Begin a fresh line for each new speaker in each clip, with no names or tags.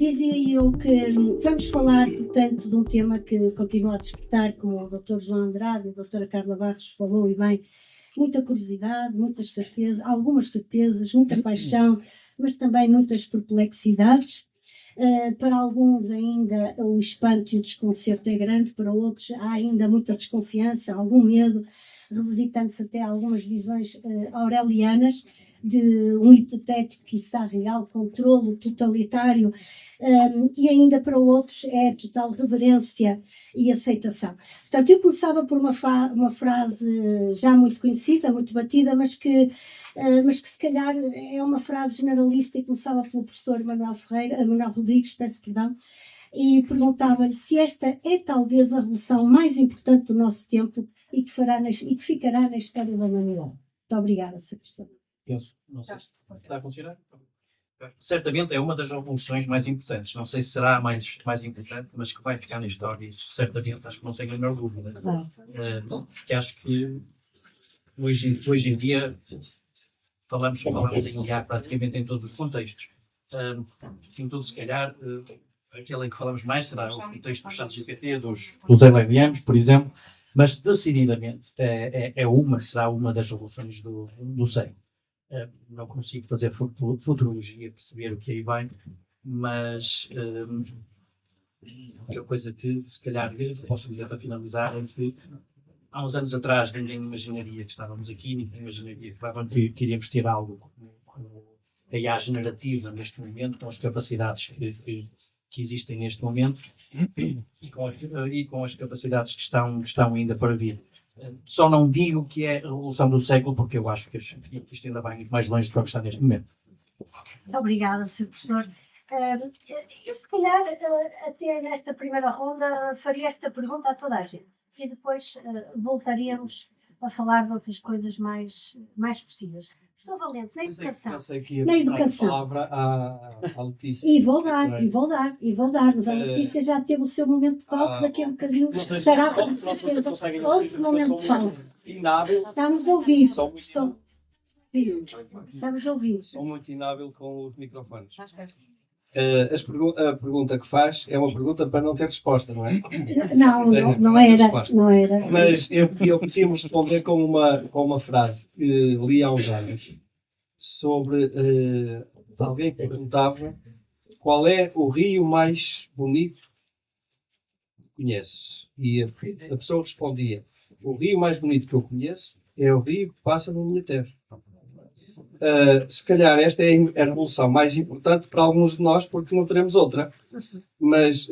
dizia eu que vamos falar, portanto, de um tema que continua a despertar, como o Dr. João Andrade e a doutora Carla Barros falou, e bem, muita curiosidade, muitas certezas, algumas certezas, muita paixão, mas também muitas perplexidades. Para alguns ainda o espanto e o desconcerto é grande, para outros há ainda muita desconfiança, algum medo, revisitando-se até algumas visões aurelianas de um hipotético, quiçá real, controlo totalitário, e ainda para outros é total reverência e aceitação. Portanto, eu começava por uma frase já muito conhecida, muito batida, mas que se calhar é uma frase generalista, e começava pelo professor Manuel Rodrigues, peço perdão, e perguntava-lhe se esta é talvez a revolução mais importante do nosso tempo e que ficará na história da humanidade. Muito obrigada, Sr. Professor.
Penso, não sei se está a funcionar. Certamente é uma das revoluções mais importantes. Não sei se será a mais importante, mas que vai ficar na história. Isso certamente acho que não tenho a menor dúvida. Porque acho que hoje em dia falamos em IA praticamente em todos os contextos. Assim, tudo se calhar, aquele em que falamos mais será o contexto do ChatGPT, dos LLMs, por exemplo, mas decididamente será uma das revoluções do século. Não consigo fazer futurologia, perceber o que aí vai, mas a coisa que se calhar posso dizer para finalizar é que há uns anos atrás ninguém imaginaria que estávamos aqui, ninguém imaginaria que iríamos ter algo como a IA generativa neste momento, com as capacidades que existem neste momento e com as capacidades que estão ainda para vir. Só não digo que é a revolução do século, porque eu acho que isto ainda vai mais longe do que está neste momento.
Muito obrigada, Sr. Professor. Eu, se calhar, até nesta primeira ronda, faria esta pergunta a toda a gente e depois voltaríamos a falar de outras coisas mais precisas. Professor Valente, na educação.
Na educação. A palavra à Letícia.
E vou dar, mas a Letícia já teve o seu momento de palco, daqui a um bocadinho estará com certeza outro momento de palco.
Inábil.
Estamos a ouvir.
Estamos a ouvir. Sou muito inábil com os microfones. A pergunta que faz é uma pergunta para não ter resposta, não é?
Não era.
Mas eu queria responder com uma frase que li há uns anos sobre alguém que perguntava qual é o rio mais bonito que conheces. E a pessoa respondia: o rio mais bonito que eu conheço é o rio que passa na minha terra. Se calhar esta é a revolução mais importante para alguns de nós, porque não teremos outra. Mas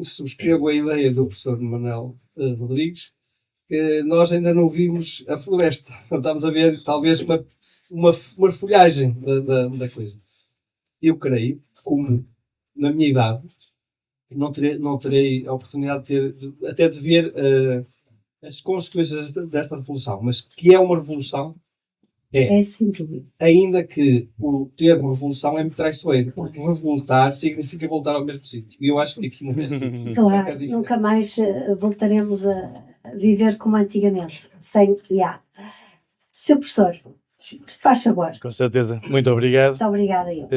subscrevo a ideia do professor Manuel Rodrigues, que nós ainda não vimos a floresta. Estamos a ver talvez uma folhagem da coisa. Eu creio, como na minha idade, não terei a oportunidade de ver as consequências desta revolução, mas que é uma revolução.
É sem dúvida.
Ainda que o termo revolução é muito traiçoeiro, porque revoltar significa voltar ao mesmo sítio. E eu acho que aqui não é assim.
Claro, nunca mais voltaremos a viver como antigamente, sem IA. Sr. Professor, faz favor.
Com certeza. Muito obrigado.
Muito obrigada, eu.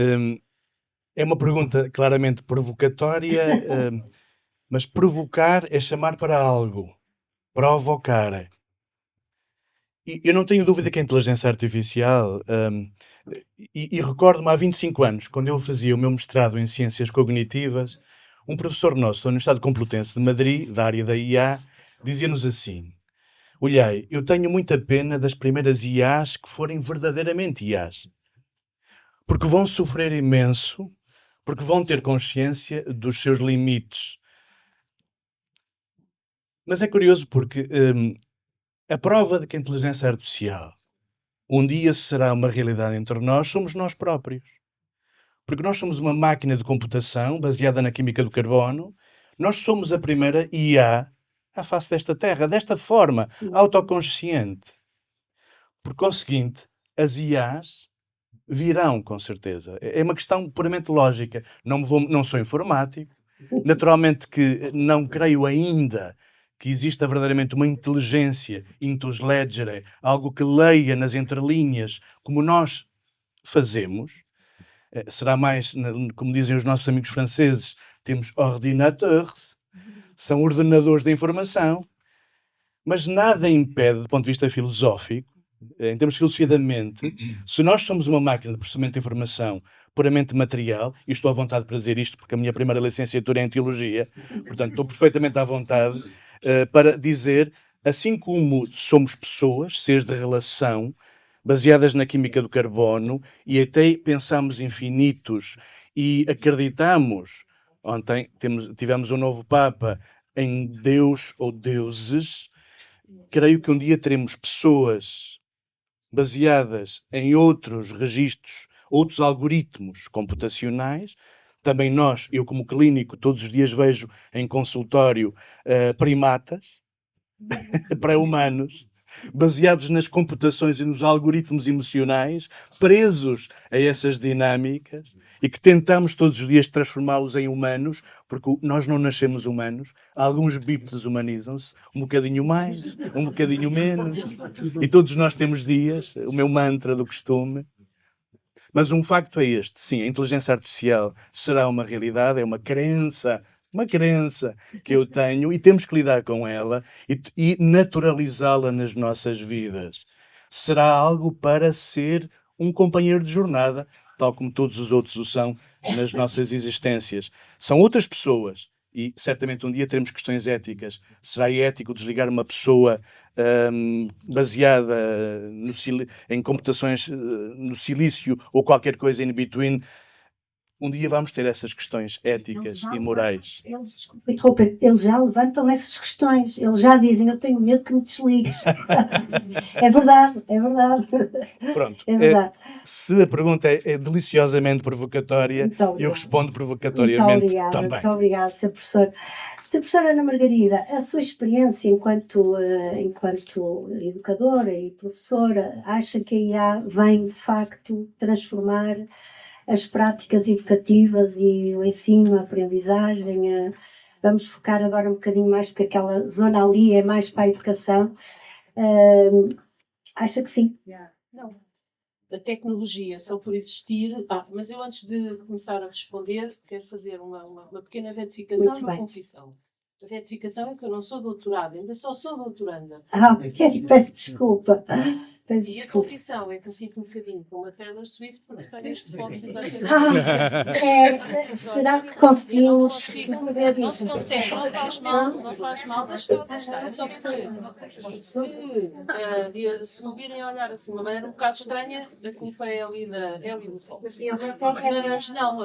É uma pergunta claramente provocatória, mas provocar é chamar para algo. Provocar. E eu não tenho dúvida que a inteligência artificial, e recordo-me há 25 anos, quando eu fazia o meu mestrado em Ciências Cognitivas, um professor nosso da Universidade Complutense de Madrid, da área da IA, dizia-nos assim: olhai, eu tenho muita pena das primeiras IAs que forem verdadeiramente IAs, porque vão sofrer imenso, porque vão ter consciência dos seus limites. Mas é curioso porque a prova de que a inteligência artificial um dia será uma realidade entre nós somos nós próprios. Porque nós somos uma máquina de computação baseada na química do carbono. Nós somos a primeira IA à face desta Terra, desta forma, autoconsciente. Por conseguinte, as IAs virão, com certeza. É uma questão puramente lógica. Não sou informático. Naturalmente que não creio ainda que exista verdadeiramente uma inteligência intus legere, algo que leia nas entrelinhas, como nós fazemos, Será mais, como dizem os nossos amigos franceses, temos ordinateurs, são ordenadores da informação, mas nada impede, do ponto de vista filosófico, em termos de filosofia da mente, se nós somos uma máquina de processamento de informação puramente material, e estou à vontade para dizer isto porque a minha primeira licenciatura é em teologia, portanto estou perfeitamente à vontade para dizer, assim como somos pessoas, seres de relação, baseadas na química do carbono, e até pensamos infinitos e acreditamos, ontem tivemos um novo Papa, em Deus ou deuses, creio que um dia teremos pessoas baseadas em outros registros, outros algoritmos computacionais. Também nós, eu como clínico, todos os dias vejo em consultório primatas, pré-humanos, baseados nas computações e nos algoritmos emocionais, presos a essas dinâmicas e que tentamos todos os dias transformá-los em humanos, porque nós não nascemos humanos. Alguns bípedes humanizam-se, um bocadinho mais, um bocadinho menos, e todos nós temos dias, o meu mantra do costume. Mas um facto é este, sim, a inteligência artificial será uma realidade, é uma crença que eu tenho e temos que lidar com ela e naturalizá-la nas nossas vidas. Será algo para ser um companheiro de jornada, tal como todos os outros o são nas nossas existências. São outras pessoas e certamente um dia teremos questões éticas. Será ético desligar uma pessoa baseada em computações no silício ou qualquer coisa in between? Um dia vamos ter essas questões éticas e morais.
Eles já levantam essas questões. Eles já dizem, eu tenho medo que me desligues. É verdade, é verdade.
Pronto.
É verdade.
Se a pergunta é deliciosamente provocatória, eu respondo provocatoriamente também.
Muito obrigada, Sr. Professor. Sra. Professora Ana Margarida, a sua experiência enquanto educadora e professora, acha que a IA vem, de facto, transformar as práticas educativas e o ensino, a aprendizagem? Vamos focar agora um bocadinho mais, porque aquela zona ali é mais para a educação. Acha que sim?
Não. A tecnologia só por existir... mas eu antes de começar a responder, quero fazer uma pequena retificação e uma confissão. A retificação é que eu não sou doutorada, ainda só sou doutoranda.
Peço desculpa.
E a confissão é que eu sinto um bocadinho como a Taylor Swift por estar neste ponto.
Será que conseguimos
resolver isso? Não se consegue, não faz mal, deixa estar. É só que se me virem a olhar assim de uma maneira um bocado estranha, a culpa é ali do pó. Mas não,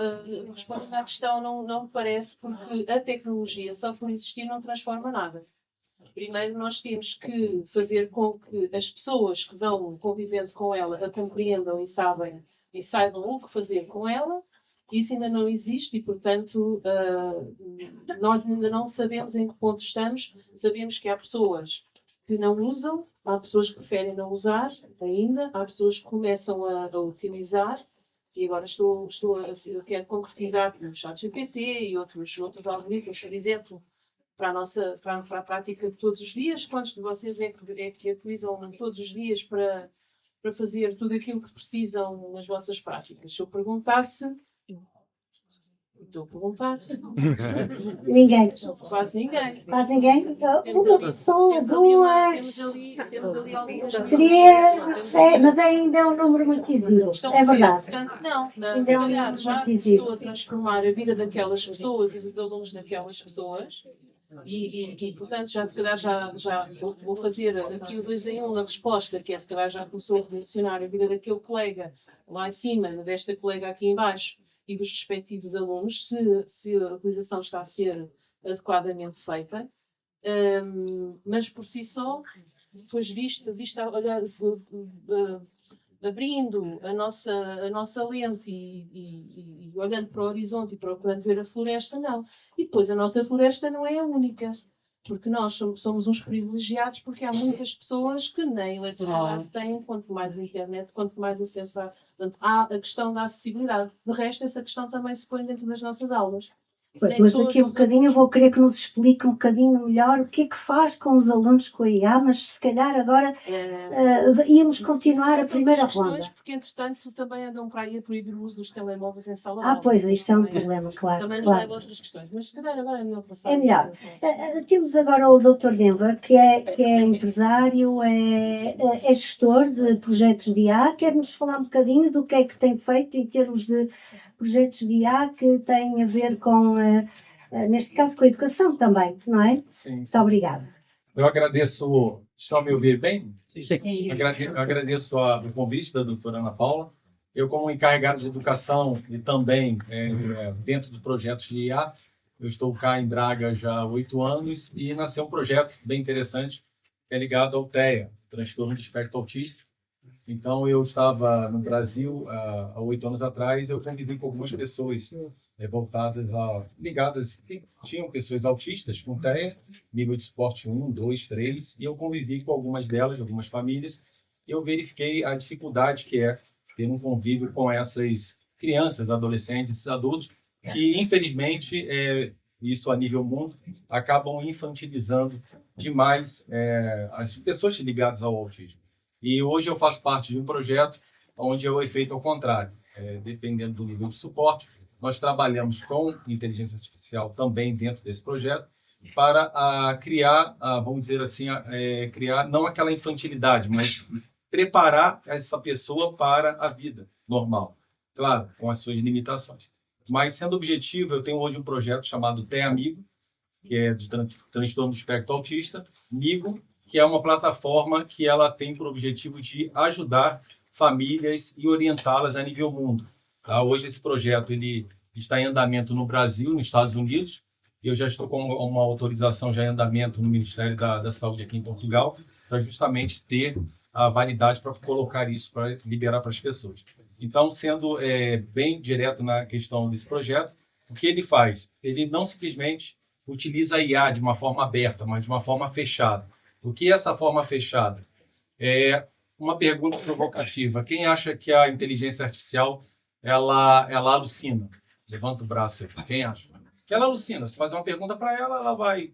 respondendo à questão, não me parece, porque a tecnologia só por existir não transforma nada. Primeiro nós temos que fazer com que as pessoas que vão convivendo com ela a compreendam e saibam o que fazer com ela. Isso ainda não existe e, portanto, nós ainda não sabemos em que ponto estamos. Sabemos que há pessoas que não usam, há pessoas que preferem não usar ainda, há pessoas que começam a utilizar. E agora quero concretizar o ChatGPT e outros algoritmos, por exemplo, para a prática de todos os dias. Quantos de vocês é que utilizam todos os dias para fazer tudo aquilo que precisam nas vossas práticas? Se eu perguntasse... Estou a perguntar.
Ninguém.
Quase ninguém.
Quase ninguém? Uma pessoa, duas,
temos ali algumas...
três, mas ainda é um número muito exíguo. É verdade.
Portanto, não,
Ainda é um número muito exíguo.
Estou a transformar a vida daquelas pessoas e dos alunos daquelas pessoas. E portanto, já vou fazer aqui o 2 em 1 na resposta, que é se calhar já começou a revolucionar a vida daquele colega lá em cima, desta colega aqui em baixo e dos respectivos alunos, se a utilização está a ser adequadamente feita. Mas por si só, depois vista olhar, abrindo a nossa lente e olhando para o horizonte e procurando ver a floresta, não. E depois a nossa floresta não é a única, porque nós somos uns privilegiados, porque há muitas pessoas que nem eletricidade têm, quanto mais internet, quanto mais acesso a... Portanto, há a questão da acessibilidade. De resto, essa questão também se põe dentro das nossas aulas.
Pois,
Nem
mas
todos
daqui a um
os
bocadinho eu
alunos-
vou querer que nos explique um bocadinho melhor o que é que faz com os alunos com a IA, mas se calhar agora íamos continuar a primeira
questões,
ronda.
porque entretanto também andam para aí a proibir o uso dos telemóveis em sala de
Ah,
aula.
pois, isso é um
Também-
problema, claro.
Também nos
claro.
leva a outras questões. Mas se calhar agora é melhor passar.
É melhor. Temos agora o Dr. Denver, que é empresário, é gestor de projetos de IA. Quer-nos falar um bocadinho do que é que tem feito em termos de projetos de IA que têm a ver com, neste caso, com a educação também, não é?
Sim.
Muito obrigada.
Eu agradeço. Estão a me ouvir bem?
Sim.
Eu agradeço o convite da doutora Ana Paula. Eu, como encarregado de educação e também dentro de projetos de IA, eu estou cá em Braga já há 8 anos e nasceu um projeto bem interessante que é ligado ao TEA, transtorno de espectro autista. Então, eu estava no Brasil há 8 anos atrás, eu convivi com algumas pessoas voltadas ligadas, que tinham pessoas autistas com TEA, nível de suporte 1, 2, 3, e eu convivi com algumas delas, algumas famílias, e eu verifiquei a dificuldade que é ter um convívio com essas crianças, adolescentes, adultos, que, infelizmente, isso a nível mundo, acabam infantilizando demais as pessoas ligadas ao autismo. E hoje eu faço parte de um projeto onde é o efeito ao contrário. Dependendo do nível de suporte, nós trabalhamos com inteligência artificial também dentro desse projeto para criar, vamos dizer assim, criar não aquela infantilidade, mas preparar essa pessoa para a vida normal. Claro, com as suas limitações. Mas, sendo objetivo, eu tenho hoje um projeto chamado TEA Amigo, que é de transtorno do espectro autista, Migo, que é uma plataforma que ela tem por objetivo de ajudar famílias e orientá-las a nível mundo. Tá? Hoje esse projeto ele está em andamento no Brasil, nos Estados Unidos. Eu já estou com uma autorização já em andamento no Ministério da Saúde aqui em Portugal, para justamente ter a validade para colocar isso, para liberar para as pessoas. Então, sendo bem direto na questão desse projeto, o que ele faz? Ele não simplesmente utiliza a IA de uma forma aberta, mas de uma forma fechada. O que é essa forma fechada? É uma pergunta provocativa. Quem acha que a inteligência artificial ela alucina? Levanta o braço aí. Quem acha? Que ela alucina. Se fazer uma pergunta para ela, ela vai,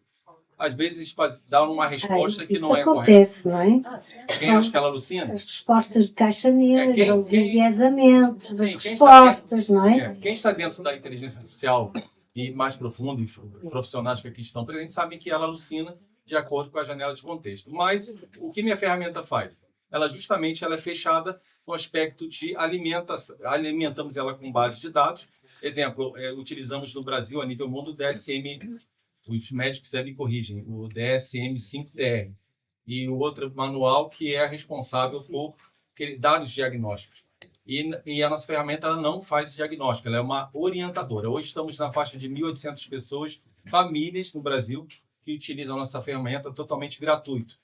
às vezes, dar uma resposta que não é correta.
Isso acontece, não é?
Quem acha que ela alucina?
As respostas de caixa negra, os
quem-
enviesamentos,
Sim,
as
quem está
respostas, não é?
Quem está dentro da inteligência artificial e mais profundo, os profissionais que aqui estão presentes, sabem que ela alucina de acordo com a janela de contexto. Mas o que minha ferramenta faz? Ela justamente é fechada no aspecto de alimentamos ela com base de dados. Exemplo, utilizamos no Brasil, a nível mundo, o DSM, os médicos me corrigem, o DSM-5-TR, e o outro manual que é responsável por dar os diagnósticos. E a nossa ferramenta ela não faz diagnóstico, ela é uma orientadora. Hoje estamos na faixa de 1.800 pessoas, famílias no Brasil, que utilizam a nossa ferramenta totalmente gratuito.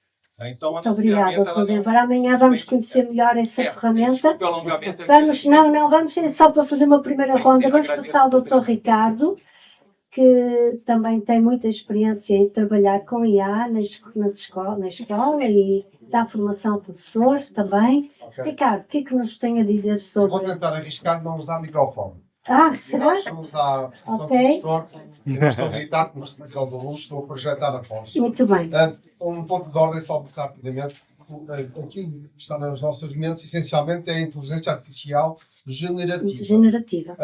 Então, a
Muito
nossa
obrigada,
ferramenta,
Dr. Denver. Amanhã vamos conhecer melhor essa ferramenta.
Desculpe o alongamento.
Vamos, vamos só para fazer uma primeira
Sim,
ronda.
sim,
Vamos
agradeço
passar ao
a oportunidade.
Dr. Ricardo, que também tem muita experiência em trabalhar com IA na escola e dá formação a professores também.
Ok.
Ricardo, o que é que nos tem a dizer
Vou
sobre...
tentar arriscar não usar microfone.
Será?
Nós estamos a
Ok.
professor e não estou a gritar, como estou a dizer aos alunos, estou a projetar a voz.
Muito bem.
Um ponto de ordem, só muito rapidamente. Aquilo que está nas nossas mentes, essencialmente, é a inteligência artificial
Muito
generativa.
generativa.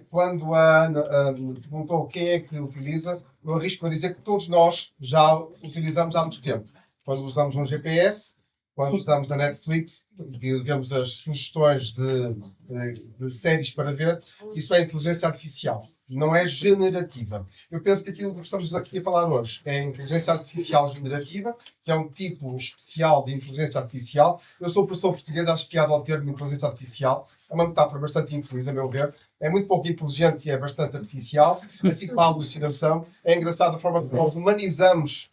Quando a Ana me perguntou quem é que utiliza, eu arrisco a dizer que todos nós já utilizamos há muito tempo. Quando usamos um GPS, quando usamos a Netflix, e vemos as sugestões de séries para ver, isso é inteligência artificial. Não é generativa. Eu penso que aquilo que estamos aqui a falar hoje é inteligência artificial generativa, que é um tipo especial de inteligência artificial. Eu sou professor português, acho piada ao termo inteligência artificial. É uma metáfora bastante infeliz, a meu ver. É muito pouco inteligente e é bastante artificial. Assim como a alucinação. É engraçado a forma que nós humanizamos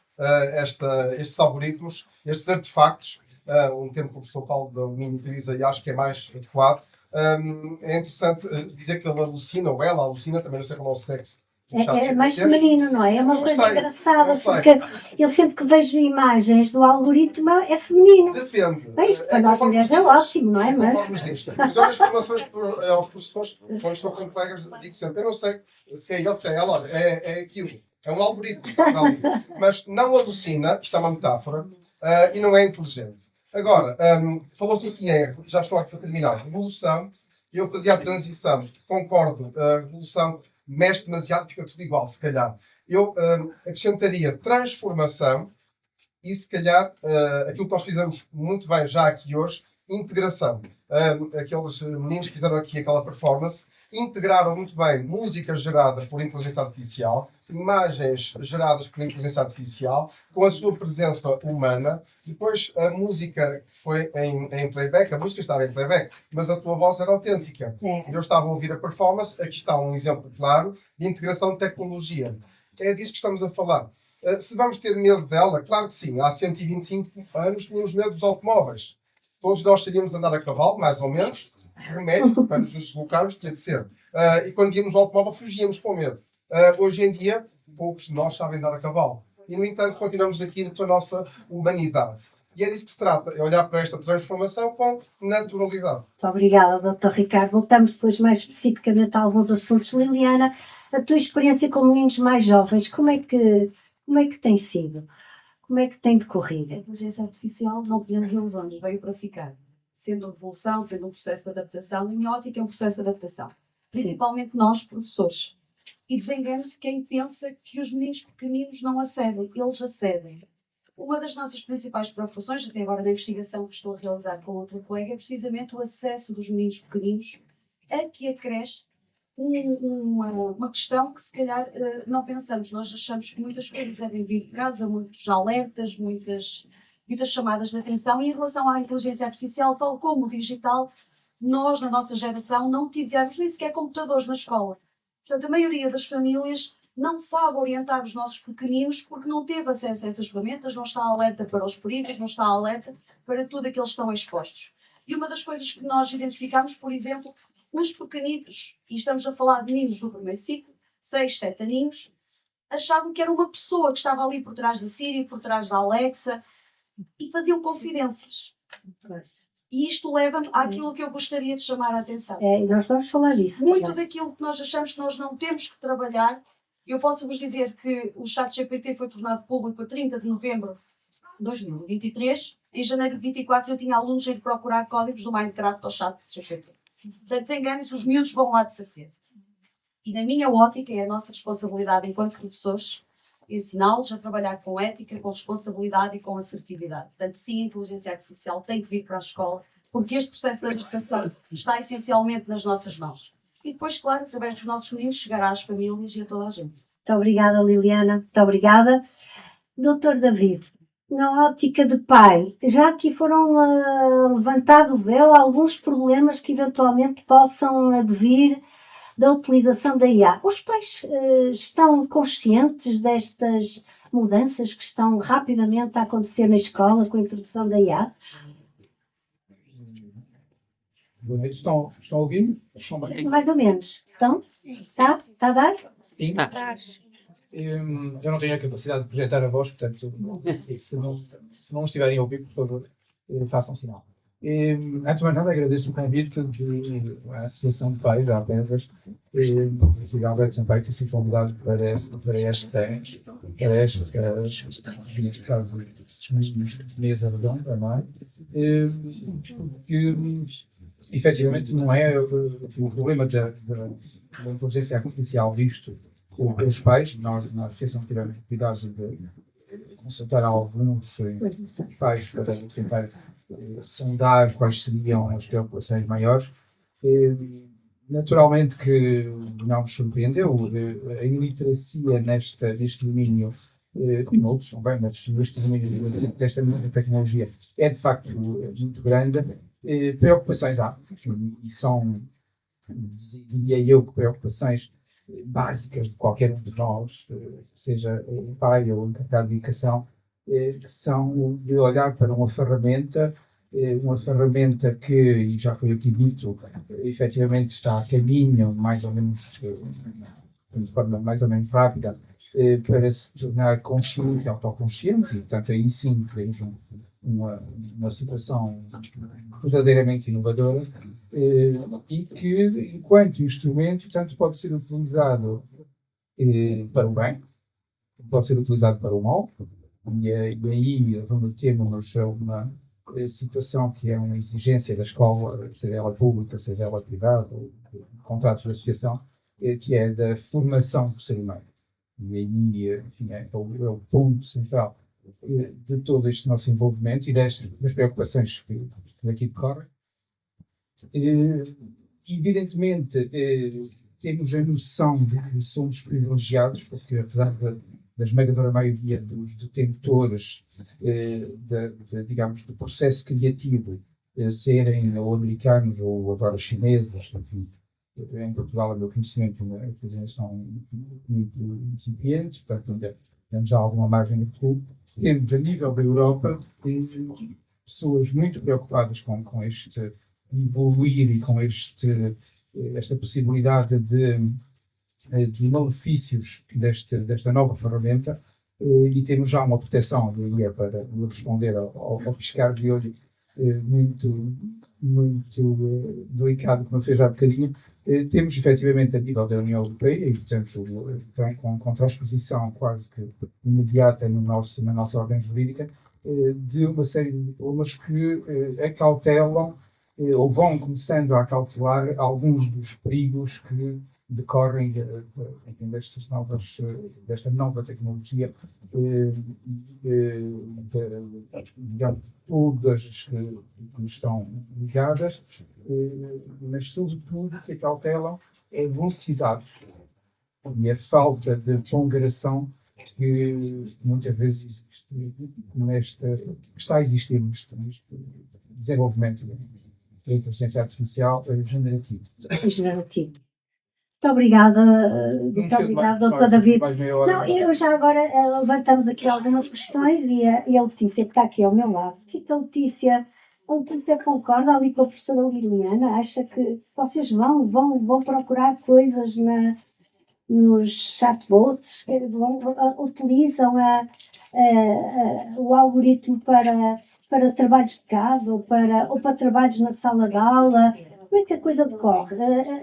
estes algoritmos, estes artefactos. Um termo que o professor Paulo da UNIM utiliza e acho que é mais adequado. É interessante dizer que ele alucina, ou ela alucina, também não sei qual é o sexo do chat
É mais
GPT.
feminino, não é? É uma
Não
coisa
sei,
engraçada,
não sei.
porque eu sempre que vejo imagens do algoritmo é feminino.
Depende.
Bem, isto para nós
conforme
mulheres
os
é
dias.
ótimo, não é? Mas
Conforme os dias. Mas olha as formações aos professores, quando estou com colegas, digo sempre, eu não sei se é ele, se é ela, olha, é aquilo. É um algoritmo que está ali. Mas não alucina, isto é uma metáfora, e não é inteligente. Agora, falou-se aqui em, já estou aqui para terminar, revolução, eu fazia a transição, concordo, a revolução mexe demasiado, fica tudo igual, se calhar. Eu acrescentaria transformação e, se calhar, aquilo que nós fizemos muito bem já aqui hoje, integração. Aqueles meninos que fizeram aqui aquela performance, integraram muito bem música gerada por inteligência artificial, imagens geradas por inteligência artificial, com a sua presença humana. Depois, a música que foi em playback, a música estava em playback, mas a tua voz era autêntica. Eu estava a ouvir a performance, aqui está um exemplo claro de integração de tecnologia. É disso que estamos a falar. Se vamos ter medo dela, claro que sim. Há 125 anos tínhamos medo dos automóveis. Todos nós sabíamos andar a cavalo, mais ou menos. Remédio, para nos deslocarmos, tinha de ser. E quando íamos ao automóvel, fugíamos com medo. Hoje em dia, poucos de nós sabem andar a cavalo. E, no entanto, continuamos aqui com a nossa humanidade. E é disso que se trata, é olhar para esta transformação com naturalidade.
muito obrigada, Dr. Ricardo. Voltamos depois mais especificamente a alguns assuntos. Liliana, a tua experiência com meninos mais jovens, como é que tem sido? Como é que tem decorrido?
A inteligência artificial, não temos ilusões, veio para ficar. Sendo revolução, sendo um processo de adaptação, em minha ótica é um processo de adaptação. Principalmente nós, professores. E desengane-se quem pensa que os meninos pequeninos não acedem. Eles acedem. Uma das nossas principais preocupações, até agora na investigação que estou a realizar com outro colega, é precisamente o acesso dos meninos pequeninos a que acresce uma questão que se calhar não pensamos. Nós achamos que muitas coisas devem vir de casa, muitos alertas, muitas chamadas de atenção, e em relação à inteligência artificial, tal como o digital, nós, na nossa geração, não tivemos nem sequer computadores na escola. Portanto, a maioria das famílias não sabe orientar os nossos pequeninos porque não teve acesso a essas ferramentas, não está alerta para os perigos, não está alerta para tudo a que eles estão expostos. E uma das coisas que nós identificamos, por exemplo, os pequenitos, e estamos a falar de meninos do primeiro ciclo, 6, 7 aninhos, achavam que era uma pessoa que estava ali por trás da Siri, por trás da Alexa, e faziam confidências. E isto leva-me àquilo que eu gostaria de chamar a atenção.
E nós vamos falar disso.
Muito daquilo que nós achamos que nós não temos que trabalhar, eu posso-vos dizer que o ChatGPT foi tornado público a 30 de novembro de 2023. Em janeiro de 24 eu tinha alunos a ir procurar códigos do Minecraft ao ChatGPT. Portanto, desenganem-se, os miúdos vão lá de certeza. E na minha ótica, é a nossa responsabilidade enquanto professores, ensiná-los a trabalhar com ética, com responsabilidade e com assertividade. Portanto, sim, a inteligência artificial tem que vir para a escola, porque este processo de educação está essencialmente nas nossas mãos. E depois, claro, através dos nossos meninos, chegará às famílias e a toda a gente.
Muito obrigada, Liliana. Muito obrigada. Doutor David, na ótica de pai, já aqui foram levantado o véu alguns problemas que eventualmente possam advir da utilização da IA. Os pais estão conscientes destas mudanças que estão rapidamente a acontecer na escola com a introdução da IA?
Boa noite, estão a ouvir-me? Estão bem?
Mais ou menos. Então, está a dar?
Sim. Eu não tenho a capacidade de projetar a voz, portanto, se não estiverem a ouvir, por favor, façam sinal. Antes de mais nada, agradeço o convite à Associação de Pais, à PESAS, e ao Alberto Sampaio ter sido convidado para esta mesa redonda, não é? Que efetivamente não é o problema da inteligência artificial visto pelos pais. Nós, na Associação, tivemos cuidado de consultar alguns pais para tentar sondar quais seriam as preocupações maiores. Naturalmente que não nos surpreendeu a iliteracia neste domínio, como outros também, mas neste domínio desta tecnologia é de facto muito grande. Preocupações há, e são, diria eu, preocupações básicas de qualquer um de nós, seja o pai ou o encarregado de educação, são de olhar para uma ferramenta que, e já foi aqui dito, efetivamente está a caminho, mais ou menos, de forma mais ou menos rápida, para se tornar consciente, autoconsciente, e portanto aí sim teremos uma situação verdadeiramente inovadora, e que, enquanto instrumento, tanto pode ser utilizado para o bem, pode ser utilizado para o mal, e aí vamos termos uma situação que é uma exigência da escola, seja ela pública, seja ela privada, ou contratos de associação, que é da formação do ser humano. E aí, enfim, é o ponto central de todo este nosso envolvimento e das preocupações que daqui decorrem. Evidentemente, temos a noção de que somos privilegiados, porque apesar da esmagadora maioria dos detentores digamos, do processo criativo serem ou americanos ou agora chineses, enfim, em Portugal, a meu conhecimento, as são muito incipientes, portanto, ainda temos já alguma margem de futuro. Temos, a nível da Europa, pessoas muito preocupadas com este evoluir e com esta possibilidade dos malefícios desta nova ferramenta, e temos já uma proteção para responder ao piscar de olho muito delicado, como eu fiz há bocadinho. Temos efetivamente a nível da União Europeia, e portanto com transposição quase que imediata na nossa ordem jurídica, de uma série de diplomas que acautelam ou vão começando a acautelar alguns dos perigos que decorrem desta nova tecnologia, de todas as que estão ligadas, mas sobretudo que acautelam é a velocidade e a falta de ponderação que muitas vezes está a existir neste desenvolvimento da inteligência artificial generativa.
Generativo. Muito obrigada, doutor David. Não, eu já agora levantamos aqui algumas questões e a Letícia, que está aqui ao meu lado. O que a Letícia concorda ali com a professora Liliana? Acha que vocês vão procurar coisas nos chatbots, utilizam o algoritmo para trabalhos de casa ou para trabalhos na sala de aula? Como é que a coisa decorre?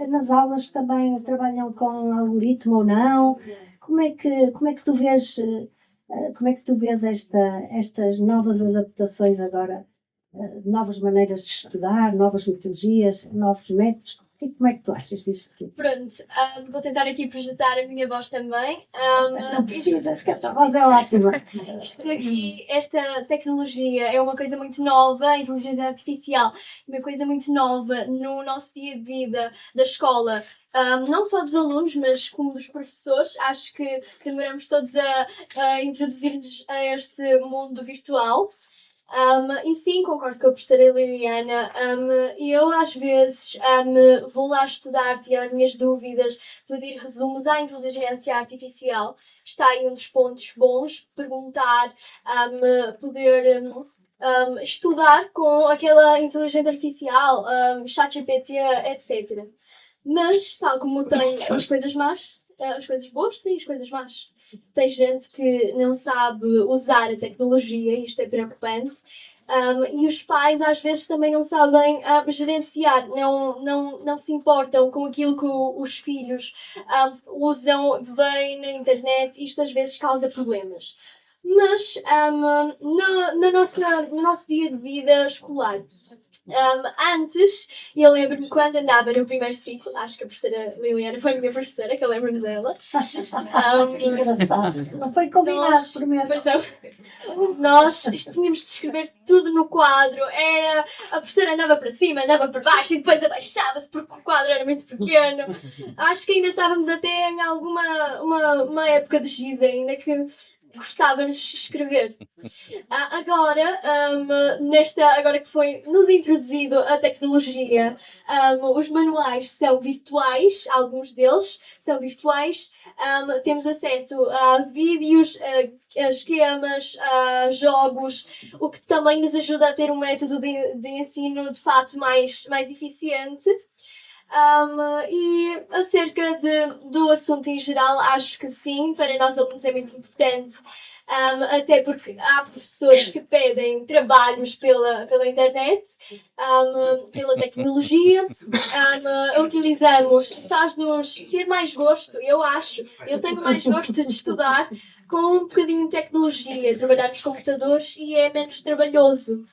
Nas aulas também trabalham com algoritmo ou não? Como é que tu vês estas novas adaptações agora, novas maneiras de estudar, novas metodologias, novos métodos? Como é que tu achas disto tudo?
Pronto, vou tentar aqui projetar a minha voz também.
Não precisas, que a tua voz é ótima.
Esta tecnologia é uma coisa muito nova, a inteligência artificial é uma coisa muito nova no nosso dia de vida da escola. Não só dos alunos, mas como dos professores. Acho que demoramos todos a introduzir-nos a este mundo virtual. E sim, concordo com a professora Liliana. Eu às vezes vou lá estudar, tirar minhas dúvidas, pedir resumos à inteligência artificial. Está aí um dos pontos bons, perguntar, poder estudar com aquela inteligência artificial, ChatGPT, etc. Mas, tal como tem as coisas más, as coisas boas têm as coisas más. Tem gente que não sabe usar a tecnologia, e isto é preocupante, e os pais às vezes também não sabem gerenciar, não se importam com aquilo que os filhos usam, veem na internet. Isto às vezes causa problemas. Mas no nosso dia de vida escolar, antes, eu lembro-me quando andava no primeiro ciclo, acho que a professora Liliana foi a minha professora, que eu lembro-me dela.
Engraçado. Não foi combinado por mim.
Nós tínhamos de escrever tudo no quadro. A professora andava para cima, andava para baixo e depois abaixava-se porque o quadro era muito pequeno. Acho que ainda estávamos até em uma época de giz ainda que gostávamos de escrever. Agora que foi nos introduzido a tecnologia, os manuais são virtuais, alguns deles são virtuais. Temos acesso a vídeos, a esquemas, a jogos, o que também nos ajuda a ter um método de ensino de fato mais eficiente. E acerca do assunto em geral, acho que sim, para nós alunos é muito importante, até porque há professores que pedem trabalhos pela internet, pela tecnologia, utilizamos, faz-nos ter mais gosto, eu acho. Eu tenho mais gosto de estudar com um bocadinho de tecnologia, trabalhar nos computadores e é menos trabalhoso.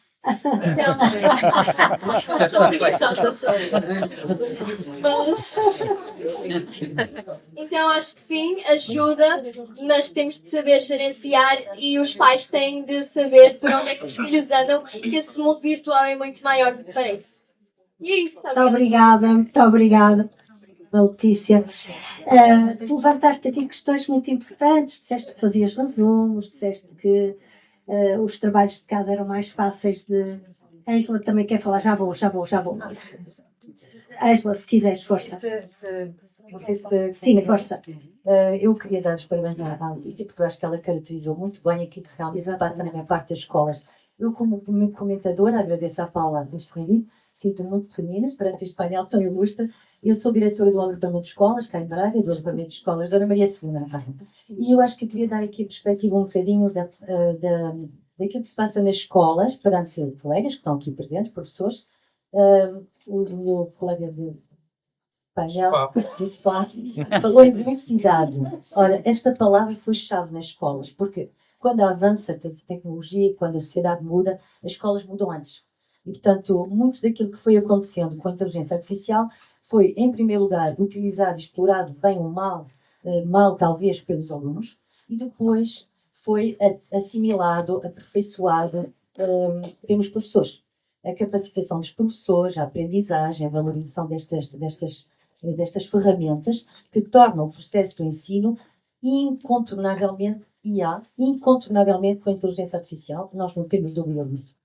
Então acho que sim, ajuda, mas temos de saber gerenciar e os pais têm de saber por onde é que os filhos andam, que esse mundo virtual é muito maior do que parece. E é isso, sabe?
Muito obrigada, Letícia. Tu levantaste aqui questões muito importantes, disseste que fazias resumos, disseste que os trabalhos de casa eram mais fáceis de... Ângela também quer falar, já vou. Ângela, se quiseres, força.
Não sei se...
Sim, força.
Eu queria dar os parabéns à Letícia, porque eu acho que ela caracterizou muito bem aquilo que realmente se passa na minha parte das escolas. Eu, como comentadora, agradeço à Paula este convite, sinto-me muito pequenina perante este painel tão ilustre. Eu sou diretora do agrupamento de escolas, cá em Braga, do agrupamento de escolas Dona Maria II. E eu acho que eu queria dar aqui a perspectiva um bocadinho daquilo que se passa nas escolas, perante colegas que estão aqui presentes, professores. O meu colega de painel, principal, falou em velocidade. Ora, esta palavra foi chave nas escolas, porque quando avança a tecnologia e quando a sociedade muda, as escolas mudam antes. E, portanto, muito daquilo que foi acontecendo com a inteligência artificial foi, em primeiro lugar, utilizado e explorado bem ou mal, mal talvez pelos alunos, e depois foi assimilado, aperfeiçoado pelos professores. A capacitação dos professores, a aprendizagem, a valorização destas ferramentas que tornam o processo do ensino incontornavelmente com a inteligência artificial. Nós não temos dúvida disso.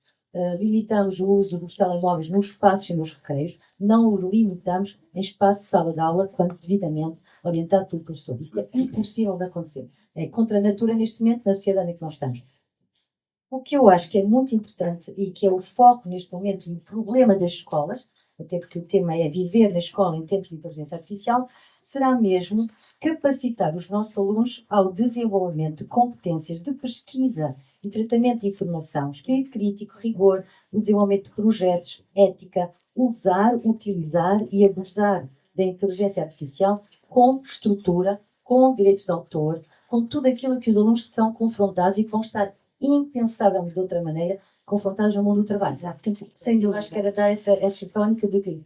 Limitamos o uso dos telemóveis nos espaços e nos recreios, não os limitamos em espaço de sala de aula, quando devidamente orientado pelo professor. Isso é impossível de acontecer. É contra a natura neste momento, na sociedade em que nós estamos. O que eu acho que é muito importante e que é o foco neste momento e o problema das escolas, até porque o tema é viver na escola em tempos de inteligência artificial, será mesmo capacitar os nossos alunos ao desenvolvimento de competências de pesquisa e tratamento de informação, espírito crítico, rigor, o desenvolvimento de projetos, ética, usar, utilizar e abusar da inteligência artificial com estrutura, com direitos de autor, com tudo aquilo que os alunos são confrontados e que vão estar impensavelmente de outra maneira confrontados no mundo do trabalho.
Exato, sem dúvida.
Eu acho que era dar essa tónica de que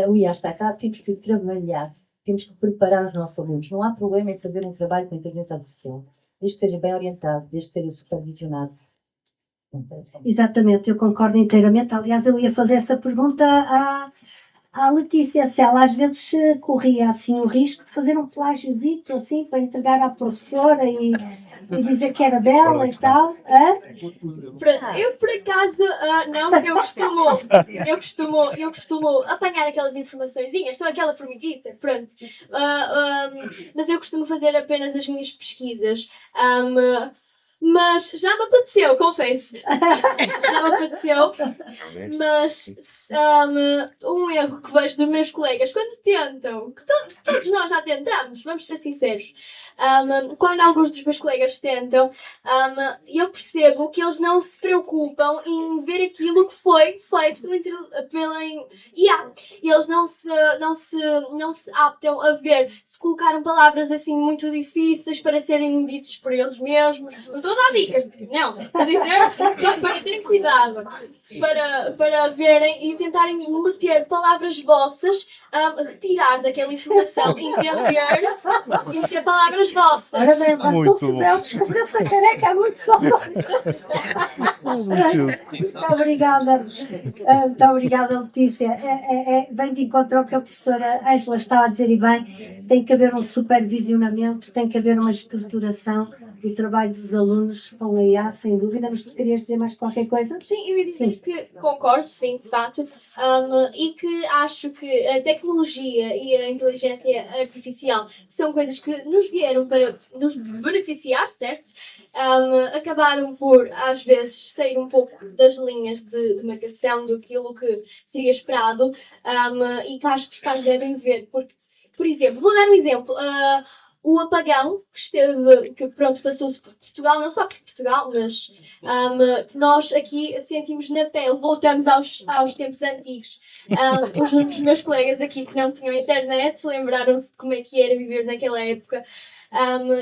o IA está cá, temos que trabalhar, temos que preparar os nossos alunos. Não há problema em fazer um trabalho com a inteligência artificial, desde que seja bem orientado, desde que seja supervisionado.
Exatamente, eu concordo inteiramente. Aliás, eu ia fazer essa pergunta à Letícia, se ela às vezes corria assim o risco de fazer um plágiozito assim para entregar à professora e dizer que era dela e tal.
Pronto, eu por acaso, não, porque eu costumo apanhar aquelas informaçõezinhas, sou aquela formiguita, pronto. Mas eu costumo fazer apenas as minhas pesquisas. Mas já me aconteceu, confesso. Já me aconteceu. Mas um erro que vejo dos meus colegas quando tentam, que todos nós já tentamos, vamos ser sinceros. Quando alguns dos meus colegas tentam, eu percebo que eles não se preocupam em ver aquilo que foi feito pela IA. E eles não se aptam a ver se colocaram palavras assim muito difíceis para serem ditas por eles mesmos. Não estou a dar dicas, não. Estou a dizer para terem cuidado, para verem e tentarem meter palavras vossas, retirar daquela informação, entender e meter palavras vossas.
Ora bem, levantou-se bem, descobriu-se a careca, é muito saudosa. Muito obrigada, Letícia. Bem de encontro ao que a professora Ângela estava a dizer e bem, tem que haver um supervisionamento, tem que haver uma estruturação, do trabalho dos alunos com a IA, sem dúvida, mas tu querias dizer mais qualquer coisa?
Sim, eu ia dizer que concordo, sim, de fato, e que acho que a tecnologia e a inteligência artificial são coisas que nos vieram para nos beneficiar, certo? Acabaram por, às vezes, sair um pouco das linhas de demarcação daquilo que seria esperado, e que acho que os pais devem ver, porque, por exemplo, vou dar um exemplo. O apagão que pronto, passou-se por Portugal, não só por Portugal, mas que nós aqui sentimos na pele, voltamos aos tempos antigos. Os meus colegas aqui que não tinham internet lembraram-se de como é que era viver naquela época.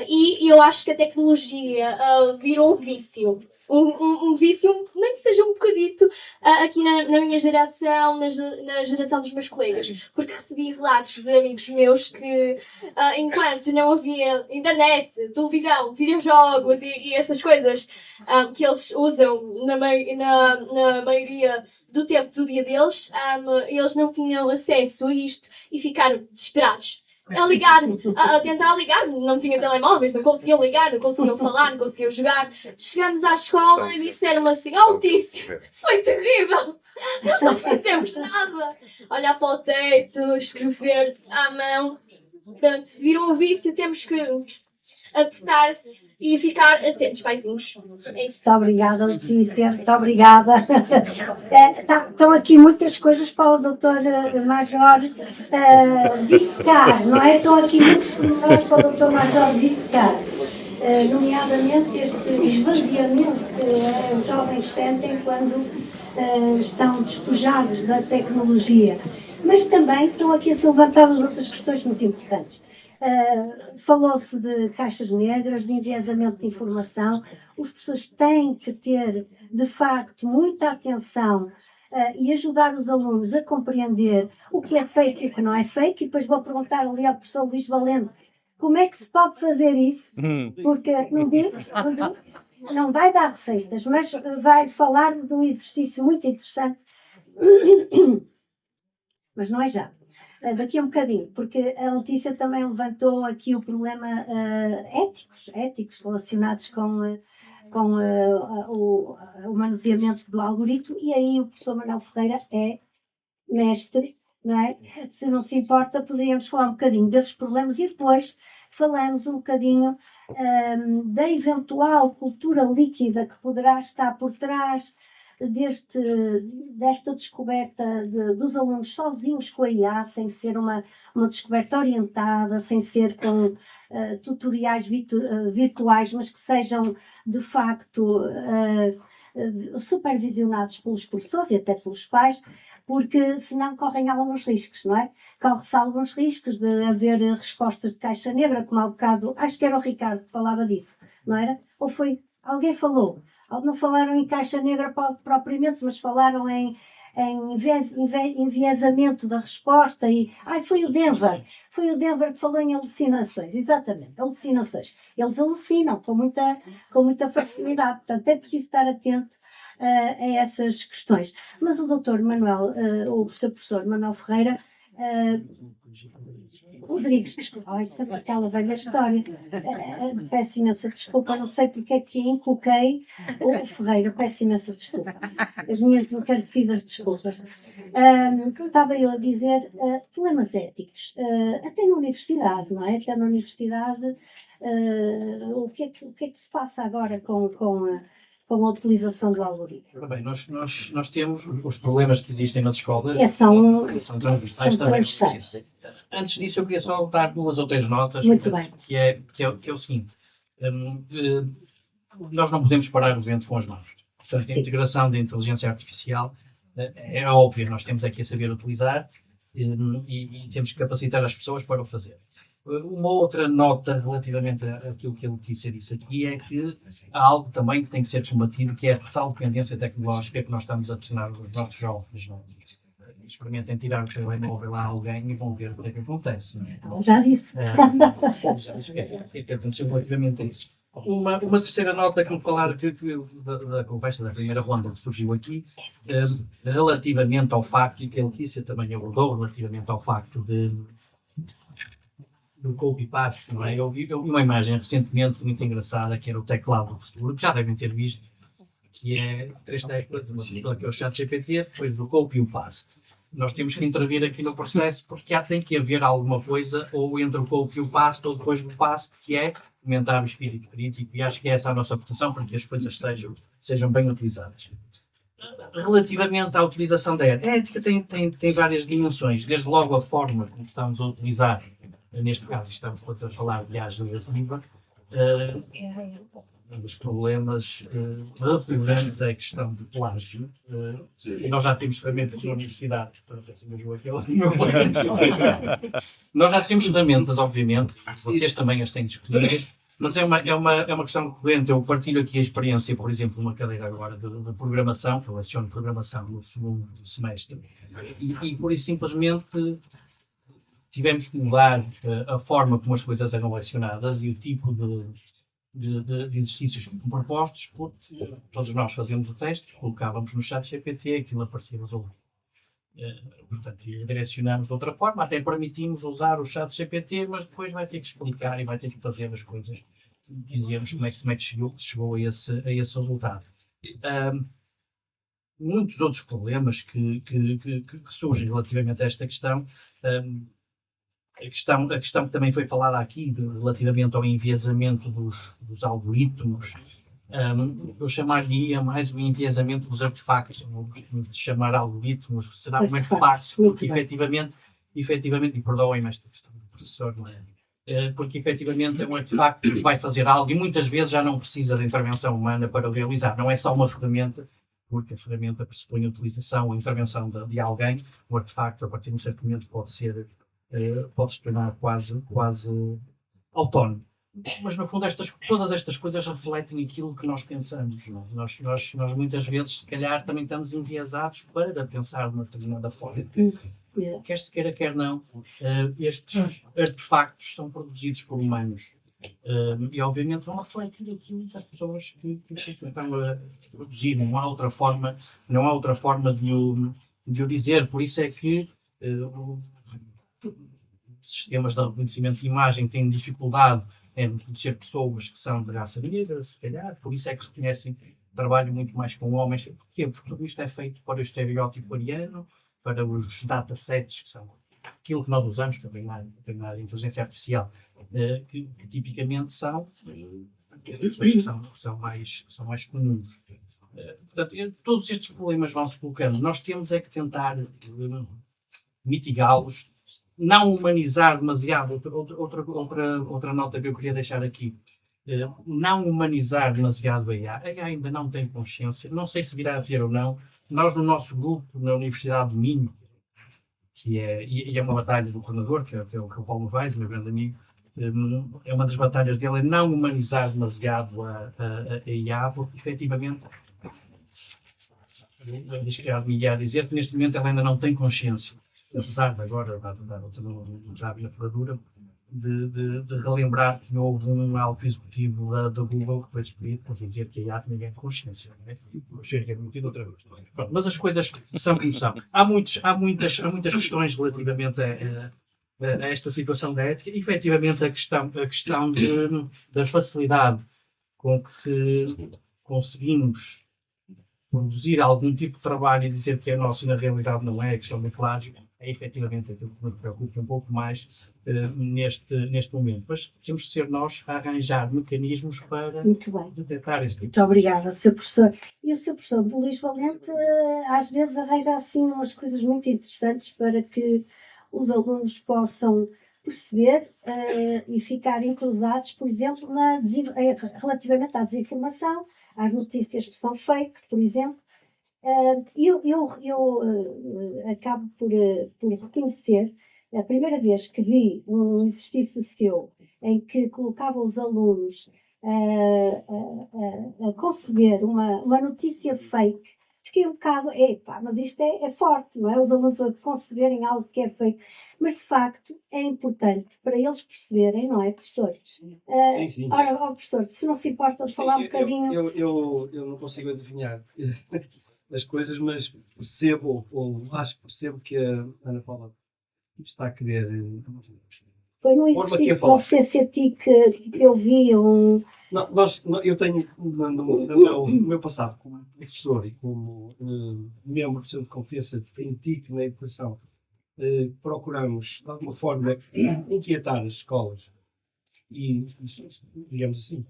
E eu acho que a tecnologia virou um vício. Um vício, nem que seja um bocadito, aqui na minha geração, na geração dos meus colegas. Porque recebi relatos de amigos meus que, enquanto não havia internet, televisão, videojogos e essas coisas que eles usam na maioria do tempo do dia deles, eles não tinham acesso a isto e ficaram desesperados. A ligar, a tentar ligar, não tinha telemóveis, não conseguiam ligar, não conseguiam falar, não conseguiam jogar. Chegamos à escola e disseram assim: "Oh, Letícia, foi terrível, nós não fizemos nada." Olhar para o teto, escrever à mão. Portanto, viram um vício, temos que apertar e ficar atentos, paizinhos. É isso.
Muito obrigada, Letícia, muito obrigada. Estão aqui muitas coisas para o Dr. Major dissecar, não é? Estão aqui muitos pormenores para o Dr. Major dissecar. Nomeadamente este esvaziamento que os jovens sentem quando estão despojados da tecnologia. Mas também estão aqui a ser levantadas outras questões muito importantes. Falou-se de caixas negras, de enviesamento de informação. Os professores têm que ter, de facto, muita atenção e ajudar os alunos a compreender o que é fake e o que não é fake. E depois vou perguntar ali ao professor Luís Valente como é que se pode fazer isso, porque não vai dar receitas, mas vai falar de um exercício muito interessante, mas não é já. Daqui a um bocadinho, porque a Letícia também levantou aqui o problema éticos relacionados com o manuseamento do algoritmo, e aí o professor Manuel Ferreira é mestre, não é? Se não se importa, poderíamos falar um bocadinho desses problemas e depois falamos um bocadinho da eventual cultura líquida que poderá estar por trás desta descoberta dos alunos sozinhos com a IA, sem ser uma descoberta orientada, sem ser com tutoriais virtuais, mas que sejam de facto supervisionados pelos professores e até pelos pais, porque senão correm alguns riscos, não é? Corre-se alguns riscos de haver respostas de caixa negra, como há bocado, acho que era o Ricardo que falava disso, não era? Ou foi, alguém falou, não falaram em caixa negra propriamente, mas falaram em enviesamento da resposta e... foi o Denver que falou em alucinações, exatamente, alucinações. Eles alucinam com muita facilidade, portanto é preciso estar atento a essas questões. Mas o doutor Manuel, o professor Manuel Ferreira, Rodrigues, desculpa, isso é aquela velha história. Peço imensa desculpa, não sei porque é que inculquei o Ferreira, peço imensa desculpa. As minhas encarecidas desculpas. Estava eu a dizer problemas éticos, até na universidade, não é? Até na universidade, o que é que se passa agora com a utilização do algoritmo?
Bem, nós temos os problemas que existem nas escolas,
são
transversais também.
transversais.
Antes disso, eu queria só dar 2 ou 3 notas,
Muito bem.
que é o seguinte: nós não podemos parar o vento com as mãos. Portanto, a integração da inteligência artificial é óbvio, nós temos aqui a saber utilizar e temos que capacitar as pessoas para o fazer. Uma outra nota relativamente àquilo que a Letícia disse aqui é que há algo também que tem que ser combatido, que é a total dependência tecnológica que nós estamos a tornar os nossos jovens. Não? Experimentem tirar o telemóvel a alguém e vão ver o que é que acontece. Não é?
Já disse.
Já disse o que é que aconteceu relativamente a isso. Uma terceira nota que me falaram da conversa da primeira ronda que surgiu aqui, relativamente ao facto, e que a Letícia também abordou, relativamente ao facto do copy-paste, não é? Eu vi uma imagem recentemente muito engraçada, que era o teclado do futuro, que já devem ter visto, que é 3 teclas, uma sigla que é o ChatGPT, depois o copy e o paste. Nós temos que intervir aqui no processo, porque tem que haver alguma coisa, ou entre o copy e o paste, ou depois do paste, que é aumentar o espírito crítico, e acho que é essa a nossa função, para que as coisas sejam bem utilizadas. Relativamente à utilização da ética, tem várias dimensões, desde logo a forma como estamos a utilizar, neste caso estamos todos a falar de agilidade, um dos problemas recorrentes é a questão de plágio. E nós já temos ferramentas na universidade, nós já temos ferramentas, obviamente, vocês também as têm disponíveis, mas é uma questão recorrente. Eu partilho aqui a experiência, por exemplo, numa cadeira agora de programação, que eu leciono programação no segundo semestre, e por isso simplesmente tivemos que mudar a forma como as coisas eram lecionadas e o tipo de exercícios que foram propostos, porque todos nós fazíamos o teste, colocávamos no chat GPT, aquilo aparecia resolvido. Portanto, direcionamos de outra forma, até permitimos usar o chat GPT, mas depois vai ter que explicar e vai ter que fazer as coisas, dizermos como é que chegou a esse resultado. Muitos outros problemas que surgem relativamente a esta questão. A questão que também foi falada aqui, relativamente ao enviesamento dos algoritmos, eu chamaria mais o enviesamento dos artefactos, não costumo chamar algoritmos, será um artefacto, porque efetivamente, e perdoem-me esta questão do professor, não é? Porque efetivamente é um artefacto que vai fazer algo e muitas vezes já não precisa de intervenção humana para o realizar, não é só uma ferramenta, porque a ferramenta pressupõe a utilização, a intervenção de alguém, o artefacto, a partir de um certo momento, pode se tornar quase autónomo. Mas, no fundo, todas estas coisas refletem aquilo que nós pensamos. Não é? Nós, muitas vezes, se calhar, também estamos enviesados para pensar de uma determinada forma. Quer se queira, quer não, estes artefactos são produzidos por humanos. E, obviamente, vão refletir aquilo das pessoas que estão a produzir. Não há outra forma de o dizer. Por isso é que sistemas de reconhecimento de imagem têm dificuldade em reconhecer pessoas que são de raça negra, se calhar, por isso é que reconhecem trabalho muito mais com homens. Porquê? Porque tudo isto é feito para o estereótipo ariano, para os datasets, que são aquilo que nós usamos também na inteligência artificial, que tipicamente são mais comuns. Portanto, todos estes problemas vão-se colocando. Nós temos é que tentar mitigá-los, não humanizar demasiado. Outra nota que eu queria deixar aqui, não humanizar demasiado a IA. A IA ainda não tem consciência, não sei se virá a ter ou não. Nós, no nosso grupo, na Universidade do Minho, que é uma batalha do coordenador, que é o Paulo Vaz, meu grande amigo, é uma das batalhas dele, é não humanizar demasiado a IA, porque efetivamente, diz que a IA dizer que neste momento ela ainda não tem consciência, apesar de agora, já na ferradura, de relembrar que houve um alto executivo da Google que foi despedido por dizer que a IA tinha ganho consciência. Não é? Chega admitido outra vez. Pronto, mas as coisas são como são. Há muitas questões relativamente a esta situação da ética. Efetivamente, a questão da facilidade com que conseguimos produzir algum tipo de trabalho e dizer que é nosso e na realidade não é, a questão do plágio, é efetivamente aquilo que me preocupa um pouco mais neste momento. Mas temos de ser nós a arranjar mecanismos para detectar esse tipo.
Muito obrigada, Sr. Professor. E o Sr. Professor Luís Valente às vezes arranja assim umas coisas muito interessantes para que os alunos possam perceber e ficarem cruzados, por exemplo, relativamente à desinformação, às notícias que são fake, por exemplo. Eu acabo por reconhecer, a primeira vez que vi um exercício seu em que colocava os alunos a conceber uma notícia fake, fiquei um bocado, mas isto é forte, não é? Os alunos a conceberem algo que é fake, mas de facto é importante para eles perceberem, não é, professor?
Sim. Sim.
Ora, professor, se não se importa de falar um bocadinho...
Eu não consigo adivinhar as coisas, mas percebo, ou acho que percebo que a Ana Paula está a querer
Foi no
Pôr-me aqui a
exercício
falar.
do PCT que eu vi
Não, eu tenho no meu passado como professor e como membro do Centro de Competência em TIC na educação, procuramos, de alguma forma, inquietar as escolas e, digamos assim,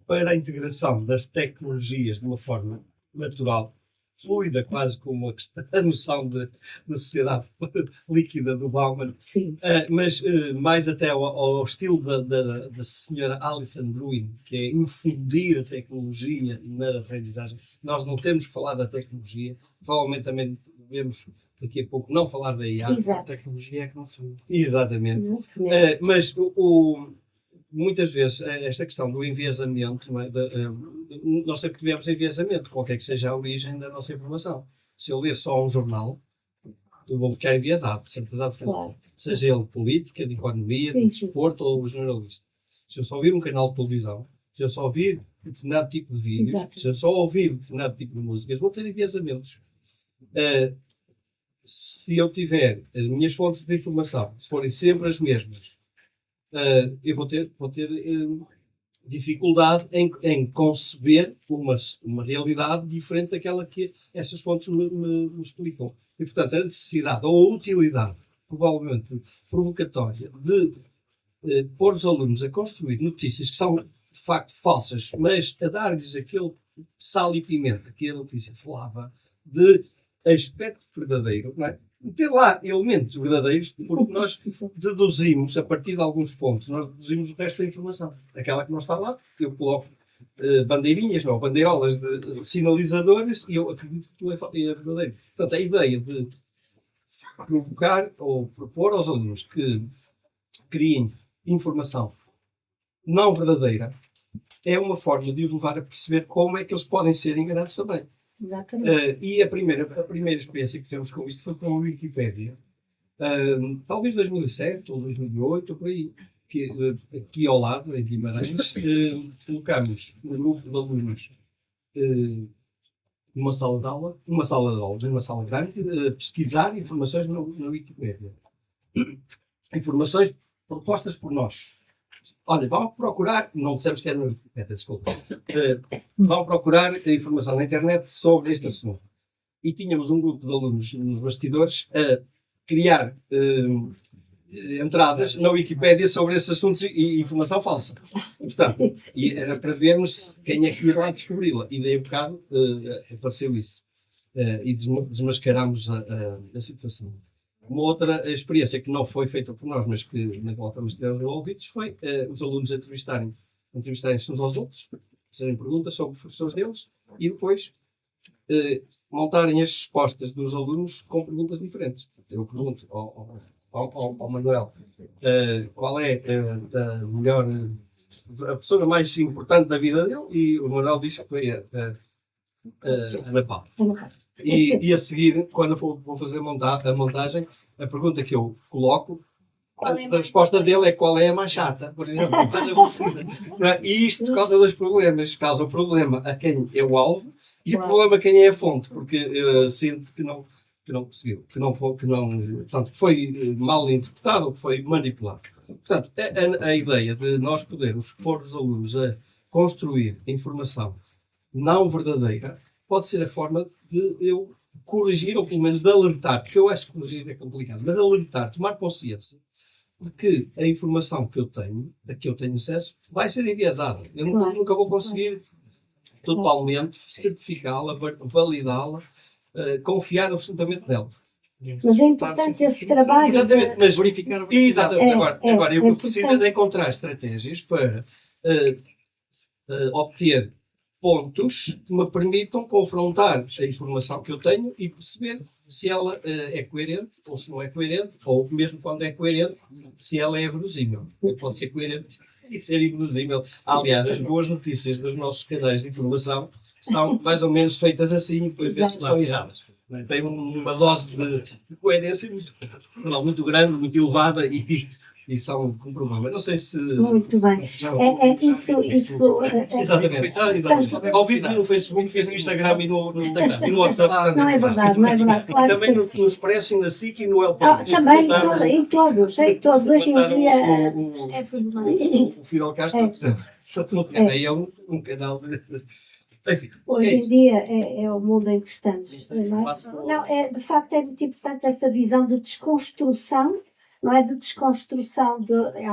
para a integração das tecnologias de uma forma natural, fluida, quase como a noção de sociedade líquida do Bauman,
sim,
mas mais até ao estilo da senhora Alison Bruin, que é infundir a tecnologia na aprendizagem. Nós não temos que falar da tecnologia, provavelmente também devemos daqui a pouco não falar da IA.
exato.
A tecnologia é que não se vê.
Exatamente.
Exatamente.
Mas muitas vezes esta questão do enviesamento, não é? Nós sempre tivemos enviesamento, qualquer que seja a origem da nossa informação. Se eu ler só um jornal, eu vou ficar enviesado, certeza absoluta.
Claro.
Seja ele de política, de economia,
Sim,
de
sim.
desporto ou jornalista. Se eu só ouvir um canal de televisão, se eu só ouvir determinado tipo de vídeos,
Exato.
se eu só ouvir determinado tipo de músicas, vou ter enviesamentos. Se eu tiver as minhas fontes de informação, se forem sempre as mesmas, eu vou ter dificuldade em conceber uma realidade diferente daquela que essas fontes me explicam. E, portanto, a necessidade ou a utilidade, provavelmente provocatória, de pôr os alunos a construir notícias que são, de facto, falsas, mas a dar-lhes aquele sal e pimenta que a notícia falava de aspecto verdadeiro, não é? Ter lá elementos verdadeiros, porque nós deduzimos, a partir de alguns pontos, nós deduzimos o resto da informação. Aquela que não está lá, eu coloco bandeirinhas, não, bandeirolas de sinalizadores e eu acredito que é verdadeiro. Portanto, a ideia de provocar ou propor aos alunos que criem informação não verdadeira é uma forma de os levar a perceber como é que eles podem ser enganados também.
Exatamente.
E a primeira experiência que tivemos com isto foi com a Wikipédia. Talvez 2007 ou 2008, por aí, que aqui ao lado, em Guimarães, colocámos um grupo de alunos numa sala de aula, numa sala grande, pesquisar informações na Wikipédia. Informações propostas por nós. Olha, vamos procurar, não dissemos que era no Wikipédia, desculpa, vamos procurar informação na internet sobre este assunto. E tínhamos um grupo de alunos nos bastidores a criar entradas na Wikipédia sobre esses assuntos e informação falsa. Portanto, e era para vermos quem é que ia lá descobri-la. E daí a bocado apareceu isso. E desmascarámos a situação. Uma outra experiência que não foi feita por nós, mas que na qual também estiveram envolvidos, foi os alunos entrevistarem-se uns aos outros, fazerem perguntas sobre os professores deles e depois montarem as respostas dos alunos com perguntas diferentes. Eu pergunto ao Manuel qual é a pessoa mais importante da vida dele e o Manuel diz que foi a Ana Paula. E a seguir, quando eu vou fazer a montagem, a pergunta que eu coloco, antes da resposta dele é qual é a mais chata, por exemplo. E isto causa dois problemas. Causa o problema a quem é o alvo e o problema a quem é a fonte, porque sente que não conseguiu, portanto, que foi mal interpretado ou que foi manipulado. Portanto, a ideia de nós podermos pôr os alunos a construir informação não verdadeira pode ser a forma de eu corrigir, ou pelo menos de alertar, porque eu acho que corrigir é complicado, mas alertar, tomar consciência de que a informação que eu tenho, a que eu tenho acesso, vai ser enviesada. Eu nunca vou conseguir totalmente certificá-la, validá-la, confiar absolutamente nela.
Mas é importante esse trabalho.
Exatamente, mas
verificar.
Exatamente. Agora eu preciso de encontrar estratégias para obter pontos que me permitam confrontar a informação que eu tenho e perceber se ela é coerente ou se não é coerente, ou mesmo quando é coerente, se ela é verosímil. Pode ser coerente e ser inverosímil. Aliás, as boas notícias dos nossos canais de informação são mais ou menos feitas assim e depois vê-se que estão erradas. Tem uma dose de coerência muito grande, muito elevada e isso há um problema. Não sei se.
Muito bem.
Já-
Exatamente. Ao vivo no Facebook, fez no Instagram e no Instagram. E no WhatsApp.
Não é verdade, não é verdade. Claro
Também
que sim.
no Expresso e na SIC e no El
Também, em todos, hoje em dia. É
o Fidel Castro. Aí é um canal de. Enfim,
Hoje
é
em
isso.
dia é o mundo em que estamos. Não, de facto é muito importante essa visão de desconstrução, não é? De desconstrução,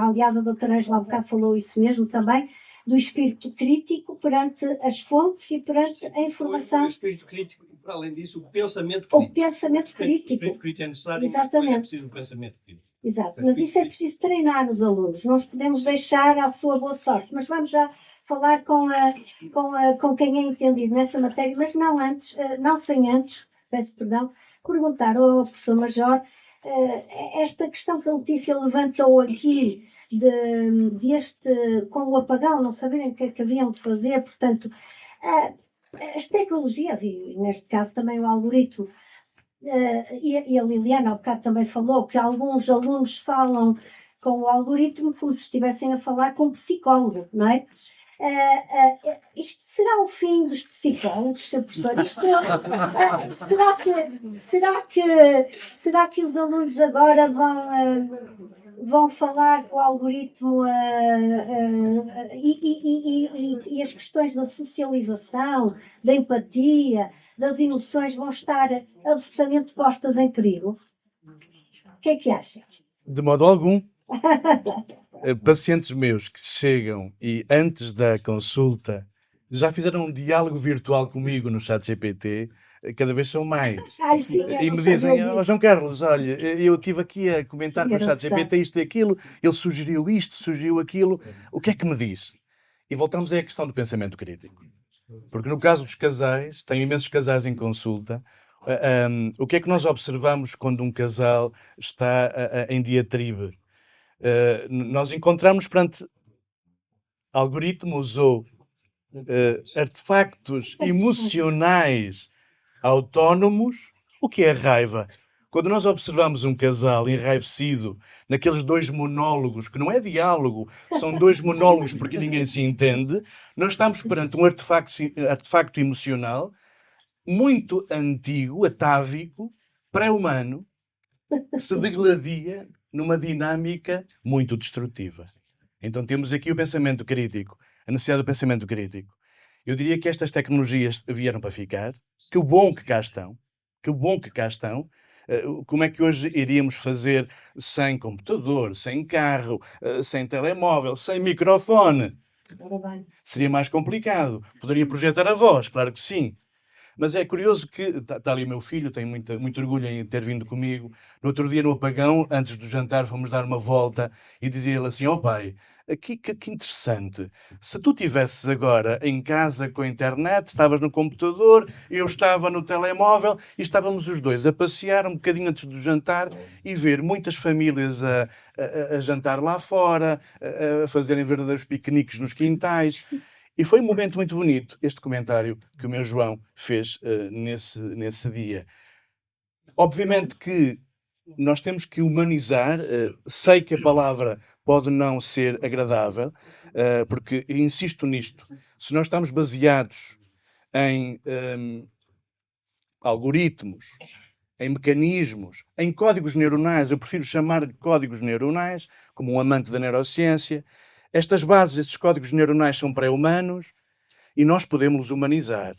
aliás, a doutora Ângela há bocado falou isso mesmo também, do espírito crítico perante as fontes e perante a informação.
O espírito crítico e, para além disso, o pensamento
O
crítico.
pensamento
O
crítico.
espírito crítico é necessário, mas
Exatamente.
depois é preciso o pensamento crítico.
Exato, mas isso é preciso treinar nos alunos, não os podemos deixar à sua boa sorte, mas vamos já falar com quem é entendido nessa matéria, mas não antes, não sem antes, peço perdão, perguntar ao professor Major esta questão que a Letícia levantou aqui com o apagão, não saberem o que é que haviam de fazer, portanto, as tecnologias, e neste caso também o algoritmo, e a Liliana há bocado também falou que alguns alunos falam com o algoritmo como se estivessem a falar com um psicólogo, não é? Isto será o fim dos psicólogos, Sr. Professor? Será que os alunos agora vão falar com o algoritmo e as questões da socialização, da empatia, das emoções vão estar absolutamente postas em perigo? O que é que acha?
De modo algum. Pacientes meus que chegam e antes da consulta já fizeram um diálogo virtual comigo no ChatGPT, cada vez são mais.
Ai, sim,
E me dizem, João Carlos, olha, eu estive aqui a comentar com o ChatGPT isto e aquilo, ele sugeriu isto, sugeriu aquilo, o que é que me diz? E voltamos à questão do pensamento crítico. Porque no caso dos casais, tenho imensos casais em consulta, o que é que nós observamos quando um casal está em diatribe? Nós encontramos perante algoritmos ou artefactos emocionais autónomos. O que é a raiva? Quando nós observamos um casal enraivecido naqueles dois monólogos, que não é diálogo, são dois monólogos porque ninguém se entende, nós estamos perante um artefacto emocional muito antigo, atávico, pré-humano, que se degladia numa dinâmica muito destrutiva. Então temos aqui o pensamento crítico, a necessidade do pensamento crítico. Eu diria que estas tecnologias vieram para ficar, que bom que cá estão, que bom que cá estão. Como é que hoje iríamos fazer sem computador, sem carro, sem telemóvel, sem microfone? Seria mais complicado. Poderia projetar a voz, claro que sim. Mas é curioso que está ali o meu filho, tenho muito orgulho em ter vindo comigo. No outro dia, no apagão, antes do jantar, fomos dar uma volta e dizia ele assim: pai, que interessante. Se tu estivesses agora em casa com a internet, estavas no computador, eu estava no telemóvel e estávamos os dois a passear um bocadinho antes do jantar e ver muitas famílias a jantar lá fora, a fazerem verdadeiros piqueniques nos quintais. E foi um momento muito bonito, este comentário que o meu João fez nesse dia. Obviamente que nós temos que humanizar, sei que a palavra pode não ser agradável, porque insisto nisto, se nós estamos baseados em algoritmos, em mecanismos, em códigos neuronais, eu prefiro chamar de códigos neuronais, como um amante da neurociência. Estas bases, estes códigos neuronais são pré-humanos e nós podemos os humanizar.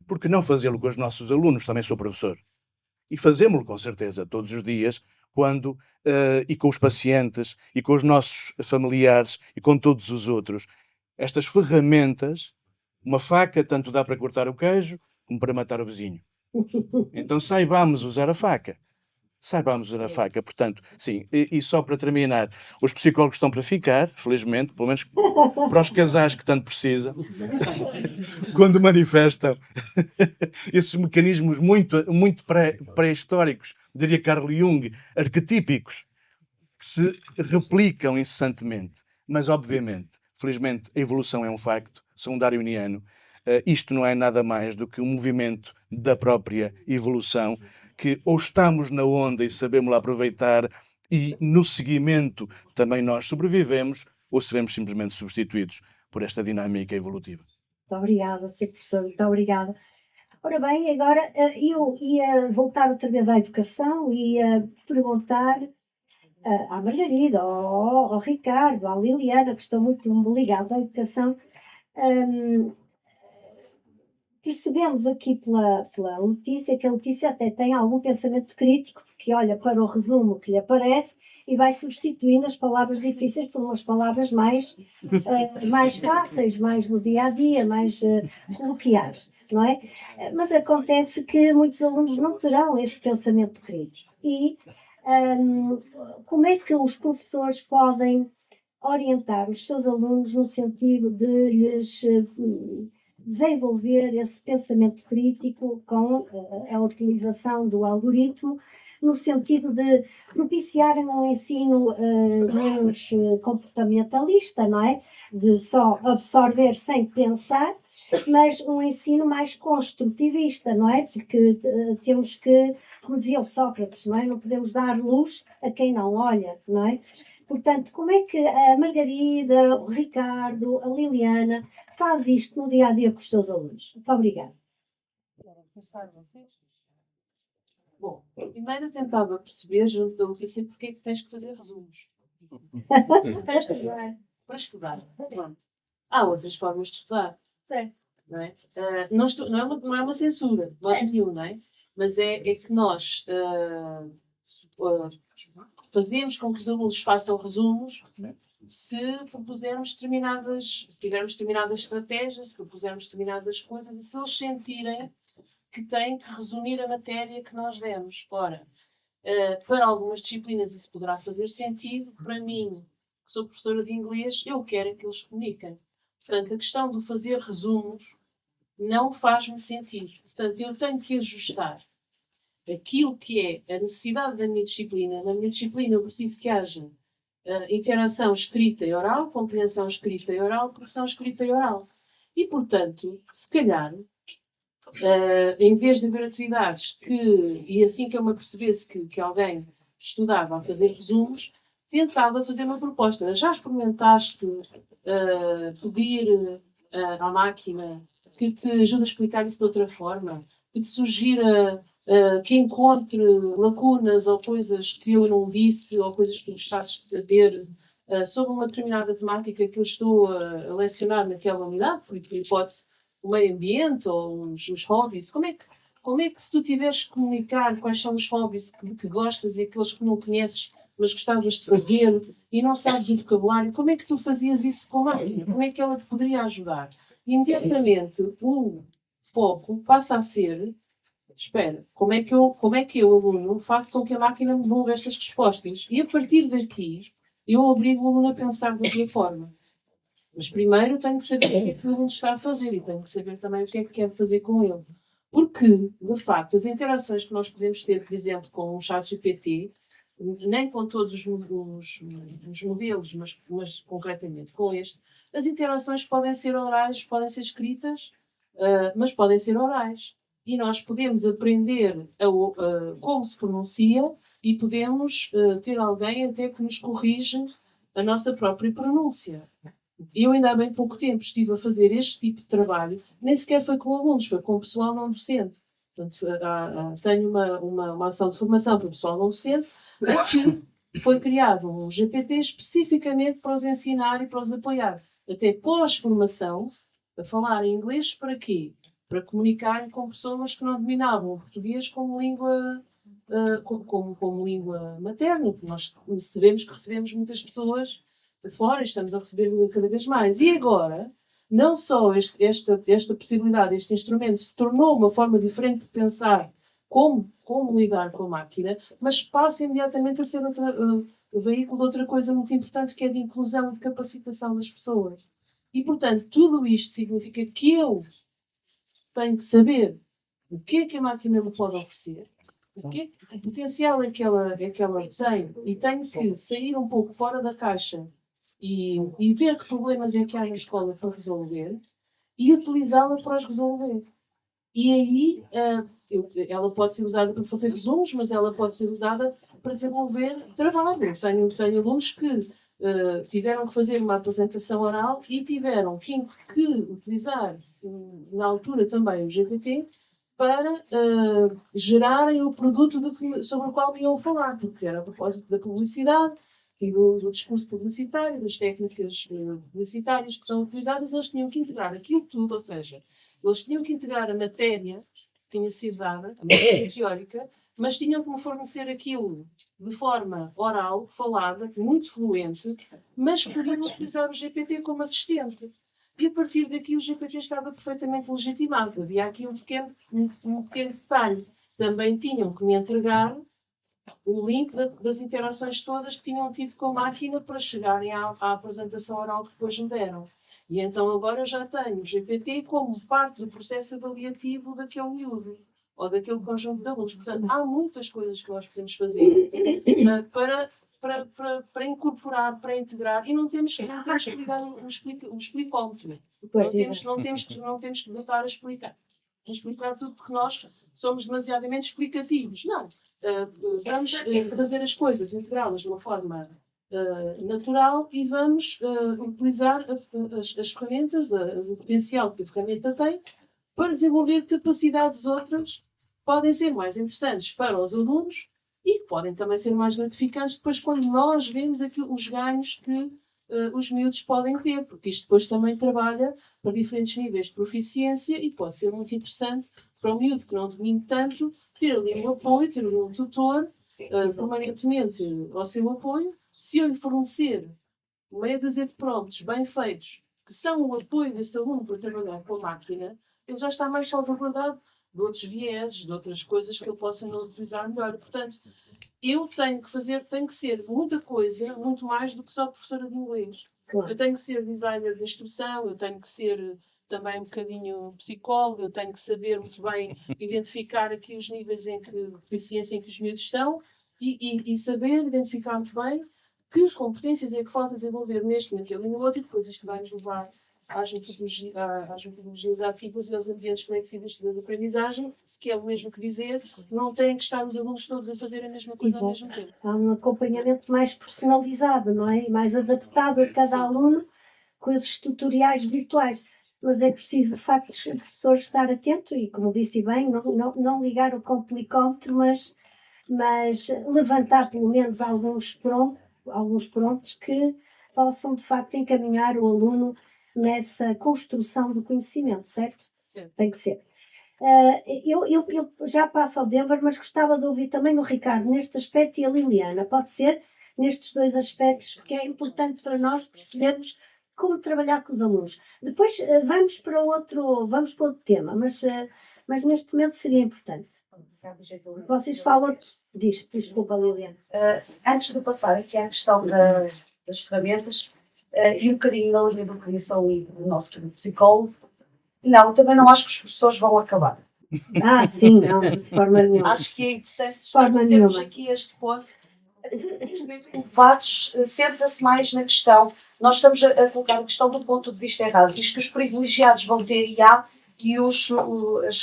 Por que não fazê-lo com os nossos alunos? Também sou professor. E fazemos-lo com certeza todos os dias, e com os pacientes, e com os nossos familiares, e com todos os outros. Estas ferramentas, uma faca tanto dá para cortar o queijo, como para matar o vizinho. Então saibamos usar a faca. Saibamos usar a faca, portanto, sim, e só para terminar, os psicólogos estão para ficar, felizmente, pelo menos para os casais que tanto precisam, quando manifestam esses mecanismos muito pré-históricos, diria Carl Jung, arquetípicos, que se replicam incessantemente. Mas, obviamente, felizmente, a evolução é um facto, sou um darwiniano, isto não é nada mais do que um movimento da própria evolução, que ou estamos na onda e sabemos lá aproveitar e no seguimento também nós sobrevivemos ou seremos simplesmente substituídos por esta dinâmica evolutiva?
Muito obrigada, Sr. Professor, muito obrigada. Ora bem, agora eu ia voltar outra vez à educação e ia perguntar à Margarida, ao Ricardo, à Liliana, que estão muito ligados à educação. Percebemos aqui pela Letícia que a Letícia até tem algum pensamento crítico, porque olha para o resumo que lhe aparece e vai substituindo as palavras difíceis por umas palavras mais fáceis, mais no dia a dia, mais coloquiais, não é? Mas acontece que muitos alunos não terão este pensamento crítico. E como é que os professores podem orientar os seus alunos no sentido de lhes desenvolver esse pensamento crítico com a utilização do algoritmo, no sentido de propiciarem um ensino menos comportamentalista, não é? De só absorver sem pensar, mas um ensino mais construtivista, não é? Porque temos que, como dizia o Sócrates, não é? Não podemos dar luz a quem não olha, não é? Portanto, como é que a Margarida, o Ricardo, a Liliana faz isto no dia a dia com os seus alunos? Muito obrigada.
Querem começar vocês? Bom, primeiro eu tentava perceber, junto da Letícia, porque é que tens que fazer resumos.
Para estudar.
Para estudar. Pronto. Há outras formas de estudar.
Sim.
Não é? Não é uma censura, de modo nenhum, não é? Mas é que nós fazemos com que os alunos façam resumos se tivermos determinadas estratégias, se propusermos determinadas coisas e se eles sentirem que têm que resumir a matéria que nós demos. Ora, para algumas disciplinas isso poderá fazer sentido. Para mim, que sou professora de inglês, eu quero que eles comuniquem. Portanto, a questão de fazer resumos não faz-me sentido. Portanto, eu tenho que ajustar aquilo que é a necessidade da minha disciplina. Na minha disciplina eu preciso que haja interação escrita e oral, compreensão escrita e oral, correção escrita e oral. E, portanto, se calhar, em vez de haver atividades e assim que eu me apercebesse que alguém estudava a fazer resumos, tentava fazer uma proposta. Já experimentaste pedir à máquina que te ajude a explicar isso de outra forma? Que te sugira que encontre lacunas ou coisas que eu não disse ou coisas que gostasses de saber sobre uma determinada temática que eu estou a lecionar naquela unidade, por hipótese o meio ambiente ou os hobbies. Como é que se tu tiveres que comunicar quais são os hobbies que gostas e aqueles que não conheces, mas gostavas de fazer e não sabes o vocabulário, como é que tu fazias isso com a máquina? Como é que ela te poderia ajudar? Imediatamente o foco passa a ser: espera, como é que eu, aluno, faço com que a máquina me devolva estas respostas? E a partir daqui, eu obrigo o aluno a pensar da minha forma. Mas primeiro tenho que saber o que é que o aluno está a fazer e tenho que saber também o que é que quero fazer com ele. Porque, de facto, as interações que nós podemos ter, por exemplo, com o ChatGPT, nem com todos os modelos, mas concretamente com este, as interações podem ser orais, podem ser escritas, mas podem ser orais. E nós podemos aprender como se pronuncia e podemos ter alguém até que nos corrige a nossa própria pronúncia. Eu ainda há bem pouco tempo estive a fazer este tipo de trabalho, nem sequer foi com alunos, foi com pessoal não docente. Portanto, tenho uma ação de formação para o pessoal não docente, que foi criado um GPT especificamente para os ensinar e para os apoiar. Até pós-formação, a falar em inglês, para quê? Para comunicarem com pessoas que não dominavam o português como língua, como língua materna, porque nós sabemos que recebemos muitas pessoas de fora e estamos a receber cada vez mais. E agora, não só esta possibilidade, este instrumento se tornou uma forma diferente de pensar como lidar com a máquina, mas passa imediatamente a ser o veículo de outra coisa muito importante, que é de inclusão e de capacitação das pessoas. E, portanto, tudo isto significa que eu tenho que saber o que é que a máquina me pode oferecer, o potencial é que ela tem, e tenho que sair um pouco fora da caixa e ver que problemas é que há na escola para resolver e utilizá-la para os resolver. E aí ela pode ser usada para fazer resumos, mas ela pode ser usada para desenvolver trabalho. Tenho alunos que tiveram que fazer uma apresentação oral e tiveram que utilizar, na altura também, o GPT para gerarem o produto sobre o qual iam falar, porque era a propósito da publicidade e do discurso publicitário, das técnicas publicitárias que são utilizadas. Eles tinham que integrar aquilo tudo, ou seja, eles tinham que integrar a matéria que tinha sido dada, a matéria teórica, mas tinham que me fornecer aquilo de forma oral, falada, muito fluente, mas podiam utilizar o GPT como assistente. E a partir daqui o GPT estava perfeitamente legitimado. Havia aqui um pequeno detalhe. Também tinham que me entregar o link das interações todas que tinham tido com a máquina para chegarem à apresentação oral que depois me deram. E então agora já tenho o GPT como parte do processo avaliativo daquele miúdo ou daquele conjunto de alunos. Portanto, há muitas coisas que nós podemos fazer para incorporar, para integrar, e não temos que ligar um explicómetro. Não temos que voltar a explicar tudo, porque nós somos demasiadamente explicativos. Não. Vamos trazer as coisas, integrá-las de uma forma natural e vamos utilizar as ferramentas, o potencial que a ferramenta tem, para desenvolver capacidades outras que podem ser mais interessantes para os alunos e que podem também ser mais gratificantes depois quando nós vemos os ganhos que os miúdos podem ter, porque isto depois também trabalha para diferentes níveis de proficiência e pode ser muito interessante para o miúdo que não domine tanto, ter ali um apoio, ter ali um tutor permanentemente ao seu apoio. Se eu lhe fornecer meia dúzia de prompts bem feitos, que são o apoio desse aluno para trabalhar com a máquina, ele já está mais salvaguardado de outros vieses, de outras coisas que ele possa não utilizar melhor. Portanto, eu tenho que ser muita coisa, muito mais do que só professora de inglês. Claro. Eu tenho que ser designer de instrução, eu tenho que ser também um bocadinho psicóloga, eu tenho que saber muito bem identificar aqui os níveis de deficiência em que os miúdos estão e saber identificar muito bem que competências é que falta desenvolver neste, naquele e no outro, e depois isto vai nos levar às metodologias ativas e aos ambientes flexíveis de aprendizagem, se quer o mesmo que dizer, não têm que estar os alunos todos a fazer a mesma coisa ao mesmo tempo.
Há um acompanhamento mais personalizado, não é? E mais adaptado a cada aluno, com esses tutoriais virtuais. Mas é preciso, de facto, os professores estar atentos e, como disse bem, não ligar o complicómetro, mas levantar pelo menos alguns prompts que possam, de facto, encaminhar o aluno nessa construção do conhecimento, certo?
Sim.
Tem que ser. Eu já passo ao Denver, mas gostava de ouvir também o Ricardo neste aspecto e a Liliana. Pode ser nestes dois aspectos, porque é importante para nós percebermos como trabalhar com os alunos. Depois vamos para outro tema, mas neste momento seria importante. Vocês falam... Desculpa, Liliana.
Antes de passar aqui à questão das ferramentas, e um bocadinho na linha do que disse ali do nosso psicólogo, não, também não acho que os professores vão acabar.
Sim, não, de forma nenhuma.
Acho que é importante termos aqui este ponto. O debate centra-se mais na questão, nós estamos a colocar a questão do ponto de vista errado, diz que os privilegiados vão ter IA e os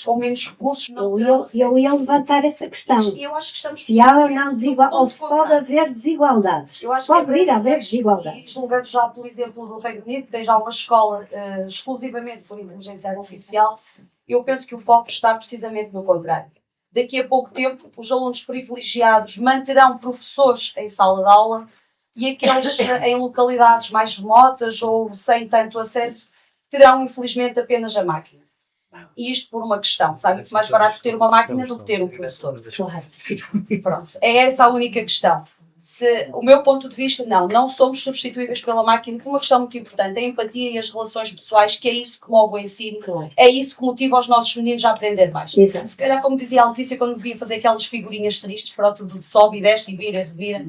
com menos recursos não terão.
Eu ia levantar essa questão.
Eu acho que estamos
se há ou não desigualdade, ou se pode haver desigualdades. Pode vir a haver desigualdades.
E desligando já, por exemplo, do Reino Unido, que tem já uma escola exclusivamente por inteligência artificial, eu penso que o foco está precisamente no contrário. Daqui a pouco tempo, os alunos privilegiados manterão professores em sala de aula e aqueles em localidades mais remotas ou sem tanto acesso terão, infelizmente, apenas a máquina. E isto por uma questão, sabe? Muito mais barato ter uma máquina do que ter um professor. Claro. Pronto. É essa a única questão. O meu ponto de vista, não somos substituíveis pela máquina, por uma questão muito importante, a empatia e as relações pessoais, que é isso que move o ensino, é isso que motiva os nossos meninos a aprender mais.
Exato.
Se calhar, como dizia a Letícia, quando devia fazer aquelas figurinhas tristes, pronto, de sobe e desce e vira, revira,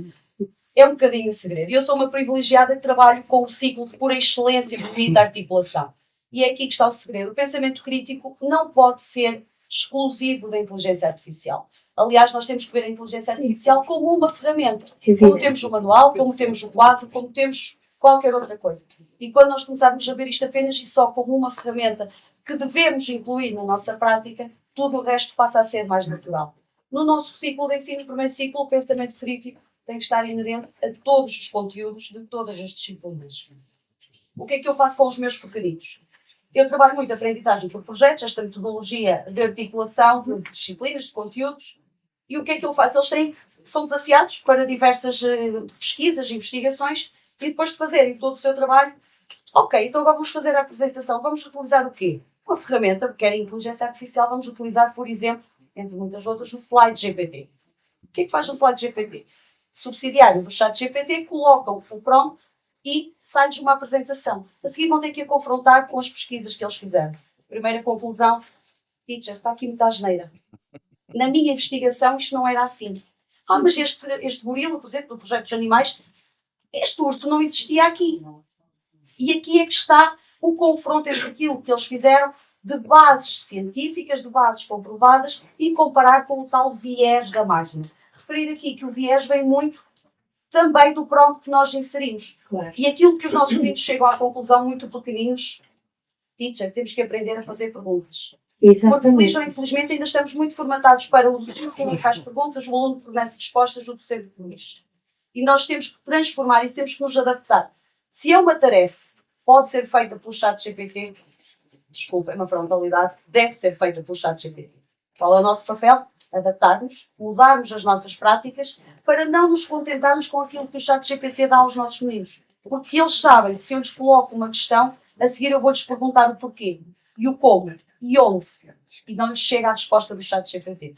é um bocadinho o segredo. Eu sou uma privilegiada que trabalho com o ciclo de pura excelência permite a articulação. E é aqui que está o segredo. O pensamento crítico não pode ser exclusivo da inteligência artificial. Aliás, nós temos que ver a inteligência artificial como uma ferramenta. Como temos o manual, como temos o quadro, como temos qualquer outra coisa. E quando nós começarmos a ver isto apenas e só como uma ferramenta que devemos incluir na nossa prática, tudo o resto passa a ser mais natural. No nosso ciclo de ensino, primeiro ciclo, o pensamento crítico tem que estar inerente a todos os conteúdos de todas as disciplinas. O que é que eu faço com os meus pequeninos? Eu trabalho muito a aprendizagem por projetos, esta metodologia de articulação de disciplinas, de conteúdos. E o que é que eu faço? São desafiados para diversas pesquisas, investigações, e depois de fazerem todo o seu trabalho, ok, então agora vamos fazer a apresentação. Vamos utilizar o quê? Uma ferramenta, que era a inteligência artificial, vamos utilizar, por exemplo, entre muitas outras, o Slide GPT. O que é que faz o Slide GPT? Subsidiário do chat GPT, colocam o prompt e sai-lhes uma apresentação. A seguir vão ter que a confrontar com as pesquisas que eles fizeram. Primeira conclusão, teacher, está aqui muita asneira. Na minha investigação isto não era assim. Mas este gorila, por exemplo, do projeto dos animais, este urso não existia aqui. E aqui é que está o confronto entre aquilo que eles fizeram de bases científicas, de bases comprovadas, e comparar com o tal viés da máquina. Referir aqui que o viés vem muito também do prompt que nós inserimos.
Claro.
E aquilo que os nossos meninos chegam à conclusão, muito pequenininhos, teacher, temos que aprender a fazer perguntas. Porque,
Exatamente.
feliz ou infelizmente, ainda estamos muito formatados para o docente que faz perguntas, o aluno fornece respostas, o docente corrige. E nós temos que transformar isso, temos que nos adaptar. Se é uma tarefa, pode ser feita pelo chat GPT, desculpa, é uma frontalidade, deve ser feita pelo chat GPT. Qual é o nosso papel? Adaptarmos, mudarmos as nossas práticas para não nos contentarmos com aquilo que o chat GPT dá aos nossos meninos. Porque eles sabem que se eu lhes coloco uma questão, a seguir eu vou-lhes perguntar o porquê, e o como, e onde. E não lhes chega a resposta do chat GPT.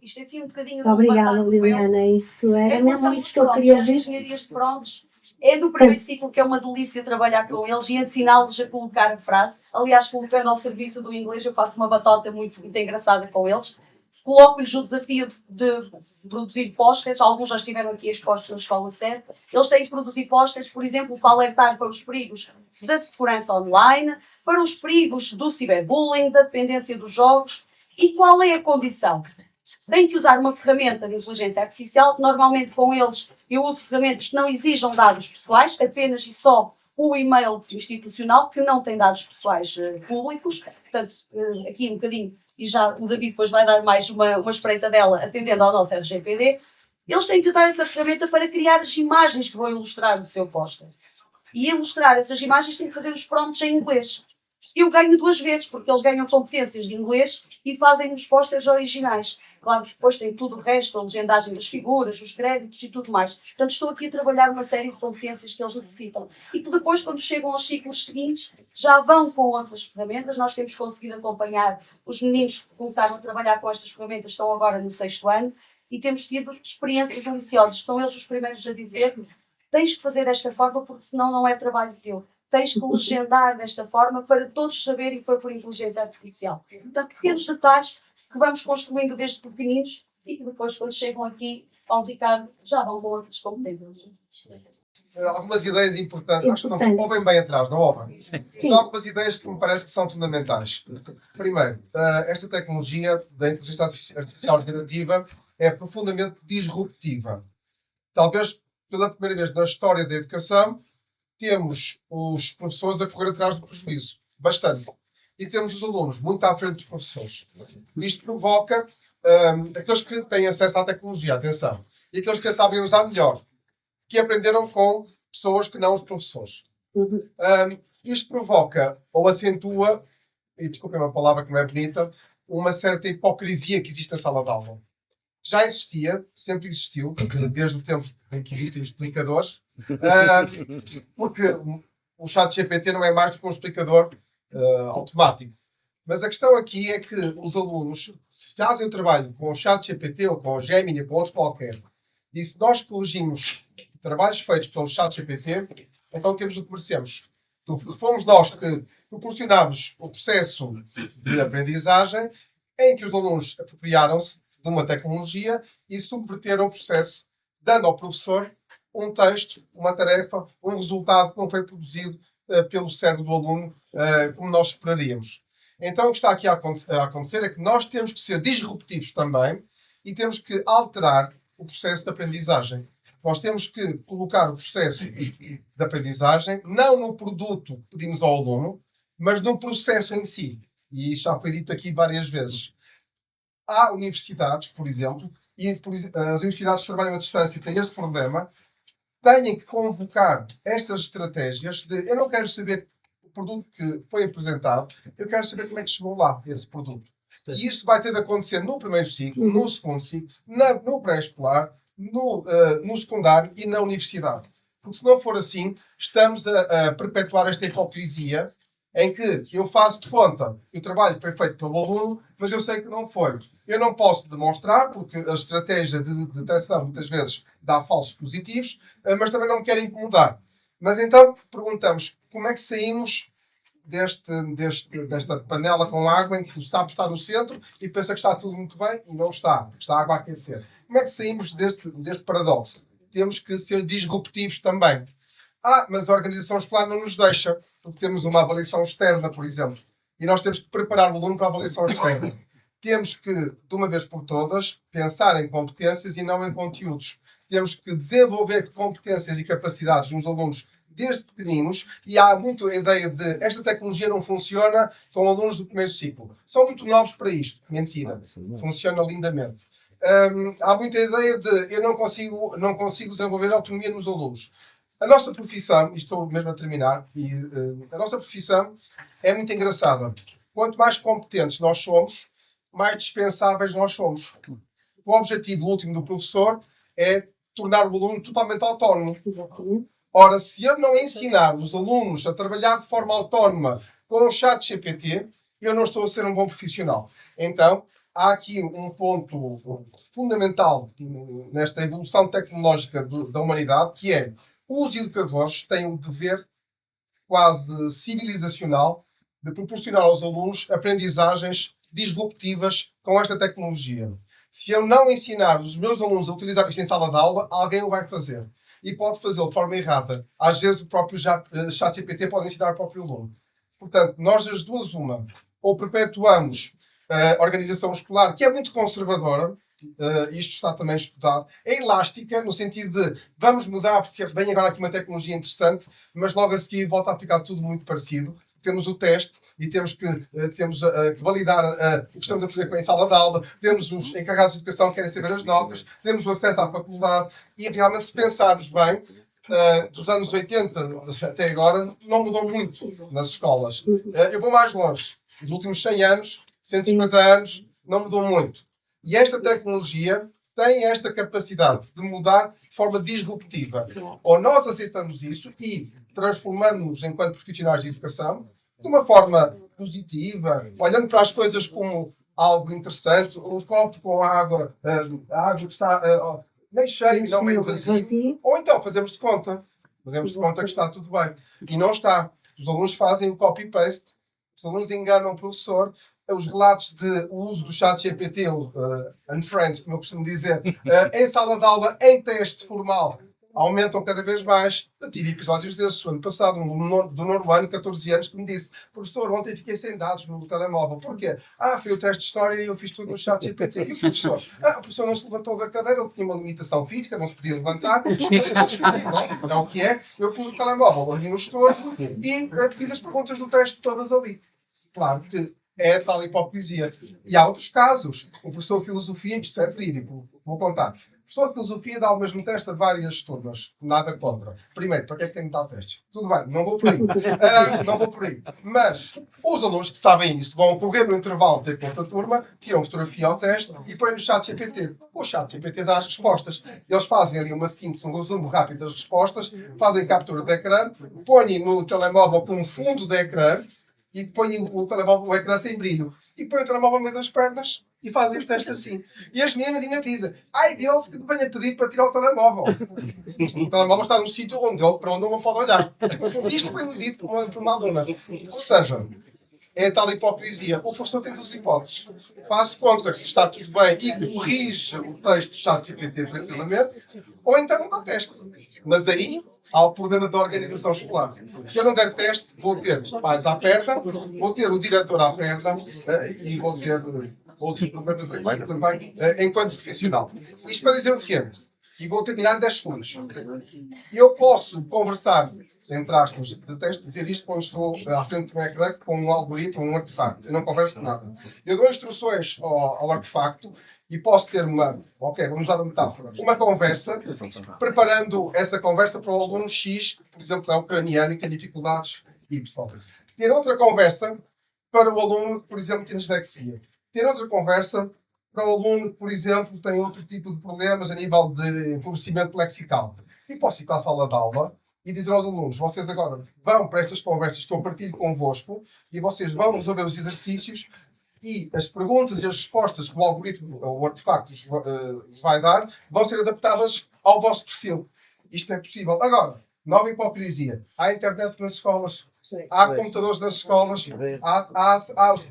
Isto é assim um bocadinho...
Muito obrigada, Liliana. Isso era mesmo isso que eu queria
As
ouvir.
engenharias de prontos é do primeiro ciclo que é uma delícia trabalhar com eles e ensiná-los a colocar a frase. Aliás, colocando ao serviço do inglês, eu faço uma batota muito engraçada com eles. Coloco-lhes o desafio de produzir pósteres. Alguns já estiveram aqui expostos na escola sede. Eles têm de produzir pósteres, por exemplo, para alertar para os perigos da segurança online, para os perigos do ciberbullying, da dependência dos jogos. E qual é a condição? Têm que usar uma ferramenta de inteligência artificial, que normalmente com eles eu uso ferramentas que não exijam dados pessoais, apenas e só o e-mail institucional, que não tem dados pessoais públicos. Portanto, aqui um bocadinho, e já o David depois vai dar mais uma espreita dela, atendendo ao nosso RGPD. Eles têm que usar essa ferramenta para criar as imagens que vão ilustrar o seu póster. E ilustrar essas imagens têm que fazer os prompts em inglês. Eu ganho 2 vezes, porque eles ganham competências de inglês e fazem os pósteres originais. Claro que depois tem tudo o resto, a legendagem das figuras, os créditos e tudo mais. Portanto, estou aqui a trabalhar uma série de competências que eles necessitam. E que depois, quando chegam aos ciclos seguintes, já vão com outras ferramentas. Nós temos conseguido acompanhar os meninos que começaram a trabalhar com estas ferramentas, estão agora no 6º ano, e temos tido experiências deliciosas. São eles os primeiros a dizer: tens que fazer desta forma, porque senão não é trabalho teu. Tens que legendar desta forma para todos saberem que foi por inteligência artificial. Portanto, pequenos detalhes que vamos construindo desde pequeninos e que depois, quando chegam aqui ao Ricardo, já vão com outras competências.
Algumas ideias importantes, acho que não ouvem bem atrás, não ouvem? Há algumas ideias que me parece que são fundamentais. Primeiro, esta tecnologia da inteligência artificial generativa é profundamente disruptiva. Talvez pela primeira vez na história da educação, temos os professores a correr atrás do prejuízo. Bastante. E temos os alunos muito à frente dos professores. Isto provoca aqueles que têm acesso à tecnologia, atenção, e aqueles que a sabem usar melhor, que aprenderam com pessoas que não os professores. Isto provoca ou acentua, e desculpem uma palavra que não é bonita, uma certa hipocrisia que existe na sala de aula. Já existia, sempre existiu, desde o tempo em que existem explicadores, porque o chat GPT não é mais do que um explicador automático. Mas a questão aqui é que os alunos, se fazem o trabalho com o chat GPT ou com o Gemini ou com outros qualquer, e se nós corrigimos trabalhos feitos pelo chat GPT, então temos o que merecemos. Fomos nós que proporcionamos o processo de aprendizagem em que os alunos apropriaram-se de uma tecnologia e subverteram o processo, dando ao professor um texto, uma tarefa, um resultado que não foi produzido pelo cérebro do aluno como nós esperaríamos. Então o que está aqui a acontecer é que nós temos que ser disruptivos também e temos que alterar o processo de aprendizagem. Nós temos que colocar o processo de aprendizagem não no produto que pedimos ao aluno, mas no processo em si. E isso já foi dito aqui várias vezes. Há universidades, por exemplo, e as universidades que trabalham à distância têm esse problema, têm que convocar estas estratégias de eu não quero saber o produto que foi apresentado, eu quero saber como é que chegou lá esse produto. E isto vai ter de acontecer no primeiro ciclo, no segundo ciclo, no pré-escolar, no secundário e na universidade. Porque se não for assim, estamos a perpetuar esta hipocrisia em que eu faço de conta que o trabalho foi feito pelo aluno, mas eu sei que não foi. Eu não posso demonstrar, porque a estratégia de detecção muitas vezes dá falsos positivos, mas também não me quero incomodar. Mas então perguntamos, como é que saímos desta panela com água em que o sapo está no centro e pensa que está tudo muito bem e não está. Está a água a aquecer. Como é que saímos deste paradoxo? Temos que ser disruptivos também. Mas a organização escolar não nos deixa, porque temos uma avaliação externa, por exemplo. E nós temos que preparar o aluno para a avaliação externa. Temos que, de uma vez por todas, pensar em competências e não em conteúdos. Temos que desenvolver competências e capacidades nos alunos desde pequeninos, e há muito a ideia de esta tecnologia não funciona com alunos do primeiro ciclo. São muito novos para isto. Mentira. Funciona lindamente. Há muita ideia de eu não consigo desenvolver autonomia nos alunos. A nossa profissão, e estou mesmo a terminar, a nossa profissão é muito engraçada. Quanto mais competentes nós somos, mais dispensáveis nós somos. O objetivo último do professor é tornar o aluno totalmente autónomo.
Exatamente.
Ora, se eu não ensinar os alunos a trabalhar de forma autónoma com o ChatGPT, eu não estou a ser um bom profissional. Então, há aqui um ponto fundamental nesta evolução tecnológica da humanidade, que é os educadores têm o dever quase civilizacional de proporcionar aos alunos aprendizagens disruptivas com esta tecnologia. Se eu não ensinar os meus alunos a utilizar isto em sala de aula, alguém o vai fazer. E pode fazê-lo de forma errada. Às vezes o próprio ChatGPT pode ensinar o próprio aluno. Portanto, nós das duas uma, ou perpetuamos a organização escolar, que é muito conservadora, isto está também estudado, é elástica, no sentido de vamos mudar, porque vem agora aqui uma tecnologia interessante, mas logo a seguir volta a ficar tudo muito parecido. Temos o teste e temos que validar o que estamos a fazer em sala de aula, temos os encarregados de educação que querem saber as notas, temos o acesso à faculdade e realmente, se pensarmos bem, dos anos 80 até agora, não mudou muito nas escolas. Eu vou mais longe. Nos últimos 100 anos, 150 anos, não mudou muito. E esta tecnologia tem esta capacidade de mudar de forma disruptiva. Ou nós aceitamos isso e transformamos-nos enquanto profissionais de educação de uma forma positiva, olhando para as coisas como algo interessante, um copo com água, a água que está meio cheio e não meio vazio. Ou então fazemos de conta que está tudo bem. E não está. Os alunos fazem o copy-paste, os alunos enganam o professor. Os relatos de uso do ChatGPT, and friends, como eu costumo dizer, em sala de aula, em teste formal, aumentam cada vez mais. Eu tive episódios desses o ano passado, do nono ano, 14 anos, que me disse: professor, ontem fiquei sem dados no telemóvel. Porquê? Foi o teste de história e eu fiz tudo no ChatGPT. E o professor não se levantou da cadeira, ele tinha uma limitação física, não se podia levantar. É o que é. Eu pus o telemóvel ali no estouro e fiz as perguntas do teste todas ali. Claro que é tal hipocrisia. E há outros casos. O professor de filosofia, isto é verídico, vou contar. O professor de filosofia dá o mesmo teste a várias turmas. Nada contra. Primeiro, para que é que tem que dar testes? Tudo bem, não vou por aí. Não vou por aí. Mas os alunos que sabem isso vão correr no intervalo ter com outra turma, tiram fotografia ao teste e põem no ChatGPT. O ChatGPT dá as respostas. Eles fazem ali uma síntese, um resumo rápido das respostas, fazem captura de ecrã, põem no telemóvel com um fundo de ecrã, e põem o telemóvel, o ecrã sem brilho. E põem o telemóvel no meio das pernas e fazem o teste assim. E as meninas ainda dizem: ele que venha pedir para tirar o telemóvel. O telemóvel está num sítio para onde não pode olhar. Isto foi-me dito por uma aluna. Ou seja, é tal hipocrisia. O professor tem duas hipóteses. Faz conta que está tudo bem e corrige o texto do ChatGPT tranquilamente, ou então não dá teste. Mas aí há o problema da organização escolar. Se eu não der teste, vou ter pais à perda, vou ter o diretor à perda e vou ter outros problemas aqui também, enquanto profissional. Isto para dizer o quê? E vou terminar em 10 segundos. Eu posso conversar entre aspas, detesto dizer isto quando estou à frente de um ecrã com um algoritmo, um artefacto. Eu não converso nada. Eu dou instruções ao artefacto e posso ter vamos dar uma metáfora, uma conversa, preparando essa conversa para o aluno X, por exemplo, é ucraniano e tem dificuldades Y. Ter outra conversa para o aluno que, por exemplo, tem dislexia. Ter outra conversa para o aluno que, por exemplo, tem outro tipo de problemas a nível de empobrecimento lexical. E posso ir para a sala de aula e dizer aos alunos, vocês agora vão para estas conversas que eu partilho convosco e vocês vão resolver os exercícios e as perguntas e as respostas que o algoritmo, o artefacto vos vai dar, vão ser adaptadas ao vosso perfil. Isto é possível. Agora, nova hipocrisia. Há internet nas escolas, há computadores nas escolas, os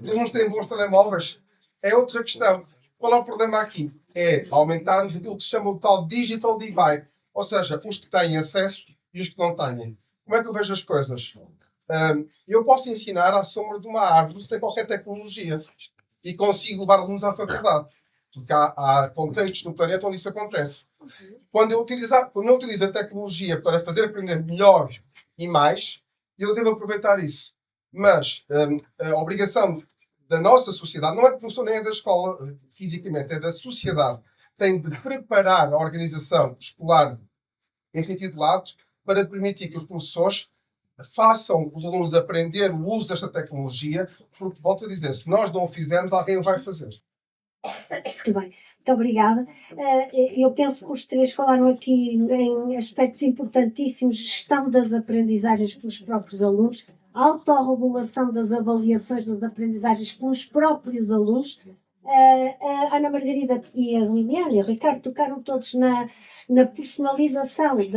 alunos têm bons telemóveis. É outra questão. Qual é o problema aqui? É aumentarmos aquilo que se chama o tal digital divide. Ou seja, os que têm acesso e os que não têm. Como é que eu vejo as coisas? Eu posso ensinar à sombra de uma árvore sem qualquer tecnologia e consigo levar alunos à faculdade. Porque há contextos no planeta onde isso acontece. Quando eu utilizo a tecnologia para fazer aprender melhor e mais, eu devo aproveitar isso. Mas a obrigação da nossa sociedade, não é do professor nem é da escola fisicamente, é da sociedade, tem de preparar a organização escolar em sentido lato para permitir que os professores façam os alunos aprender o uso desta tecnologia, porque, volto a dizer, se nós não o fizermos, alguém o vai fazer.
Muito bem, muito obrigada. Eu penso que os três falaram aqui em aspectos importantíssimos: gestão das aprendizagens pelos próprios alunos, autorregulação das avaliações das aprendizagens pelos próprios alunos. A Ana Margarida e a Liliana e o Ricardo tocaram todos na personalização e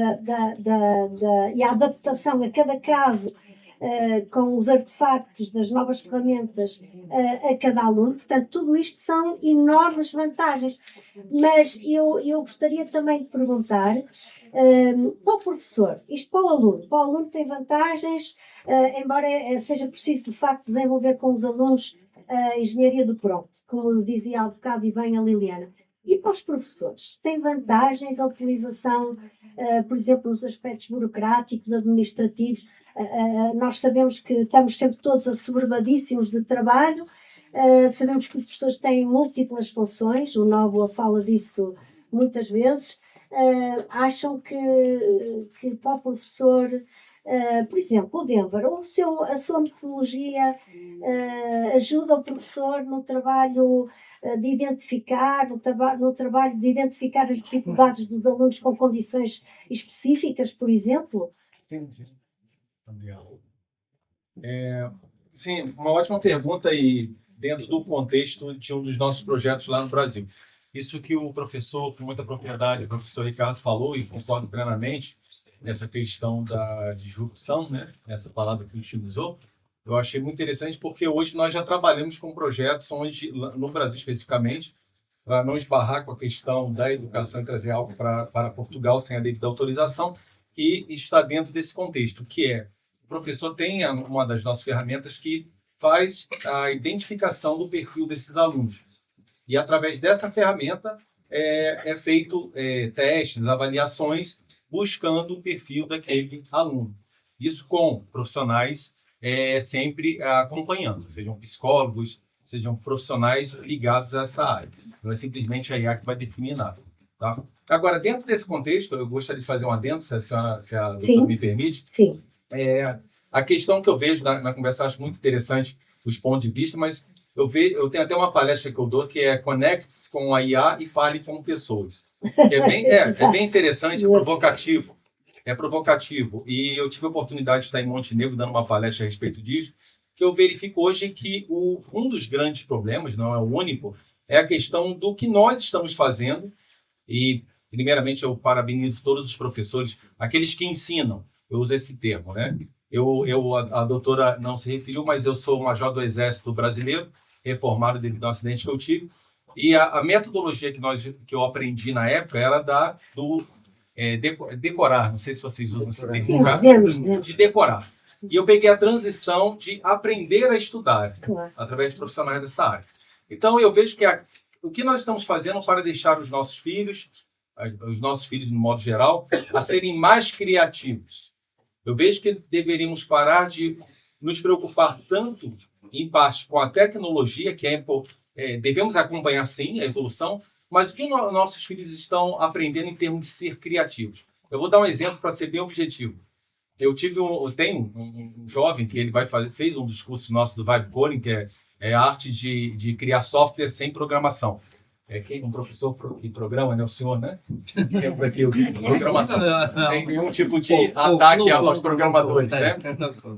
a adaptação a cada caso, com os artefactos das novas ferramentas a cada aluno. Portanto, tudo isto são enormes vantagens. Mas eu gostaria também de perguntar para o professor, isto para o aluno tem vantagens, embora seja preciso de facto desenvolver com os alunos a engenharia do prompt, como dizia há bocado e bem a Liliana. E para os professores, tem vantagens a utilização, por exemplo, nos aspectos burocráticos, administrativos? Nós sabemos que estamos sempre todos assoberbadíssimos de trabalho, sabemos que os professores têm múltiplas funções, o Nóvoa fala disso muitas vezes. Acham que para o professor, por exemplo, o Denver, a sua metodologia ajuda o professor no trabalho de identificar, no trabalho de identificar as dificuldades dos alunos com condições específicas, por exemplo?
Sim. Obrigado. Sim, uma ótima pergunta e dentro do contexto de um dos nossos projetos lá no Brasil. Isso que o professor, com muita propriedade, o professor Ricardo falou, e concordo plenamente, nessa questão da disrupção, né? Essa palavra que ele utilizou, eu achei muito interessante porque hoje nós já trabalhamos com projetos onde, no Brasil especificamente, para não esbarrar com a questão da educação e trazer algo para Portugal sem a devida autorização, e está dentro desse contexto, que é, o professor tem uma das nossas ferramentas que faz a identificação do perfil desses alunos. E através dessa ferramenta é feito testes, avaliações, buscando o perfil daquele aluno. Isso com profissionais sempre acompanhando, sejam psicólogos, sejam profissionais ligados a essa área. Não é simplesmente a IA que vai definir nada. Tá? Agora, dentro desse contexto, eu gostaria de fazer um adendo, se a doutora me permite.
Sim.
A questão que eu vejo na conversa, eu acho muito interessante os pontos de vista, mas eu tenho até uma palestra que eu dou que é Conecte-se com a IA e fale com pessoas. É bem interessante, provocativo. É provocativo. E eu tive a oportunidade de estar em Montenegro dando uma palestra a respeito disso, que eu verifico hoje que um dos grandes problemas, não é o único, é a questão do que nós estamos fazendo. E, primeiramente, eu parabenizo todos os professores, aqueles que ensinam. Eu uso esse termo, né? A doutora não se referiu, mas eu sou major do Exército Brasileiro, reformado devido a um acidente que eu tive. E a metodologia que eu aprendi na época era decorar, não sei se vocês usam esse termo, de decorar. E eu peguei a transição de aprender a estudar, através de profissionais dessa área. Então, eu vejo que o que nós estamos fazendo para deixar os nossos filhos, no modo geral, a serem mais criativos. Eu vejo que deveríamos parar de nos preocupar tanto, em parte, com a tecnologia, que devemos acompanhar, sim, a evolução, mas o que nossos filhos estão aprendendo em termos de ser criativos. Eu vou dar um exemplo para ser bem objetivo. Eu tenho um jovem que ele fez um dos cursos nossos do Vibe Coding, que é a arte de criar software sem programação. Um professor que programa, né? O senhor, né? Temos aqui programação sem nenhum tipo de ataque aos programadores, né?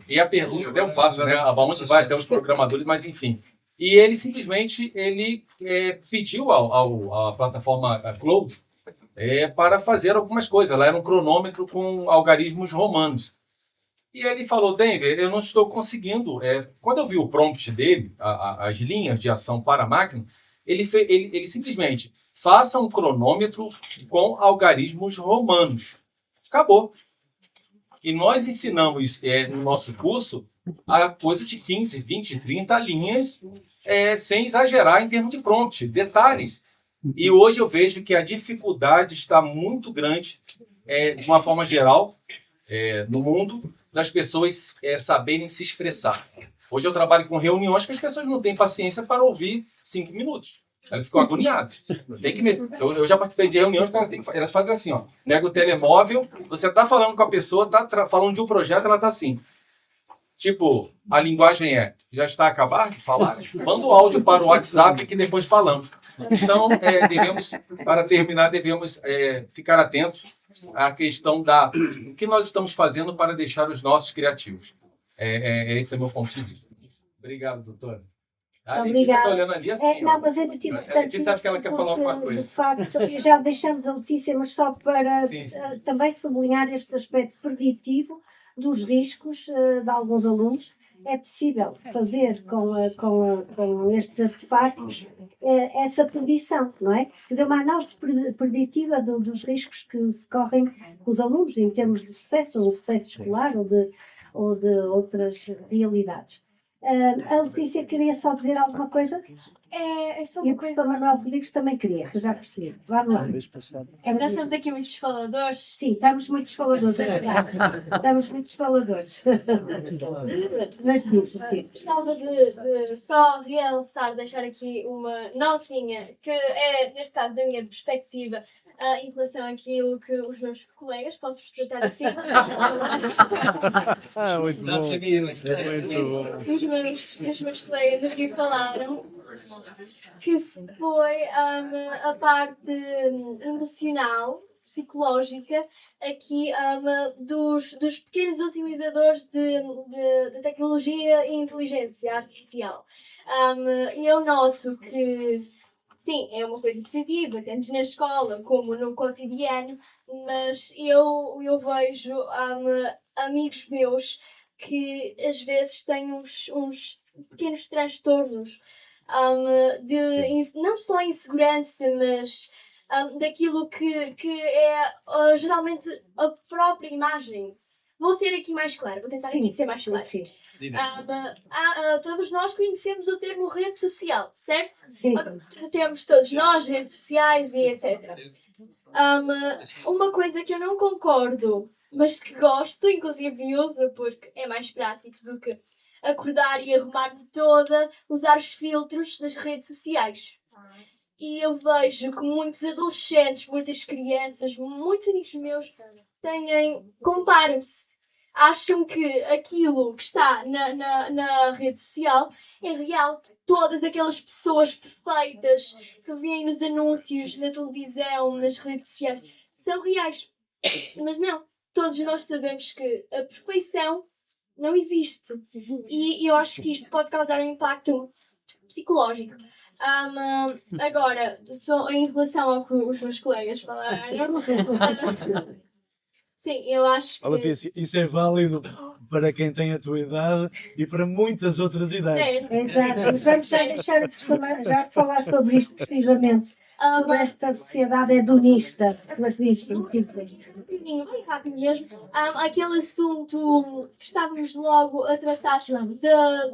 E a pergunta, até eu faço, né? Aonde vai até os programadores, mas enfim. E ele simplesmente pediu à plataforma Cloud para fazer algumas coisas. Ela era um cronômetro com algarismos romanos. E ele falou, Denver, eu não estou conseguindo. Quando eu vi o prompt dele, as linhas de ação para a máquina, ele simplesmente faça um cronômetro com algarismos romanos. Acabou. E nós ensinamos no nosso curso a coisa de 15, 20, 30 linhas, sem exagerar em termos de prompt, detalhes. E hoje eu vejo que a dificuldade está muito grande, de uma forma geral, no mundo, das pessoas saberem se expressar. Hoje eu trabalho com reuniões que as pessoas não têm paciência para ouvir 5 minutos. Elas ficam agoniadas. Eu já participei de reuniões que elas fazem assim, ó. Pega o telemóvel, você está falando com a pessoa, está falando de um projeto, ela está assim. Tipo, a linguagem já está a acabar de falar? Manda o áudio para o WhatsApp que depois falamos. Então, para terminar, devemos ficar atentos à questão do que nós estamos fazendo para deixar os nossos criativos. Esse é o meu ponto de vista. Obrigado, doutora. A Letícia está olhando ali assim.
Não, mas é muito importante.
A Letícia acha que ela quer falar alguma coisa.
De facto, já deixamos a Letícia, mas só para também sublinhar este aspecto preditivo dos riscos de alguns alunos. É possível fazer com estes artefactos essa predição, não é? Quer dizer, uma análise preditiva dos riscos que se correm com os alunos em termos de sucesso, ou sucesso escolar, ou de outras realidades. A Letícia queria só dizer alguma coisa?
É só
E
uma
o
coisa.
professor Manuel Rodrigues também queria, que eu já percebi. Vamos lá.
Nós temos aqui muitos faladores.
Sim, estamos muitos faladores, é verdade. Estamos muitos faladores. Mas diz,
Gostava de só realçar, deixar aqui uma notinha, que é, neste caso, da minha perspectiva, em relação àquilo que os meus colegas, posso-vos tratar assim,
Muito bom.
os meus colegas aqui falaram, que foi a parte emocional, psicológica, aqui dos pequenos utilizadores de tecnologia e inteligência artificial. E eu noto que, sim, é uma coisa positiva, tanto na escola como no cotidiano, mas eu vejo amigos meus que às vezes têm uns pequenos transtornos não só insegurança, mas daquilo que é geralmente a própria imagem. Vou ser aqui mais clara, vou tentar aqui ser mais clara. Todos nós conhecemos o termo rede social, certo?
Sim.
Temos todos nós redes sociais e etc. Uma coisa que eu não concordo, mas que gosto, inclusive uso porque é mais prático do que acordar e arrumar-me toda, usar os filtros das redes sociais. E eu vejo que muitos adolescentes, muitas crianças, muitos amigos meus comparam-se. Acham que aquilo que está na rede social é real. Todas aquelas pessoas perfeitas que vêm nos anúncios, na televisão, nas redes sociais, são reais. Mas não. Todos nós sabemos que a perfeição não existe. E eu acho que isto pode causar um impacto psicológico. Agora, em relação ao que os meus colegas falaram, sim, eu acho que...
Letícia, isso é válido para quem tem a tua idade e para muitas outras idades.
Exato, mas vamos já deixar o professor já falar sobre isto precisamente. Esta sociedade hedonista, mas diz-se,
um bocadinho, bem rápido mesmo, aquele assunto que estávamos logo a tratar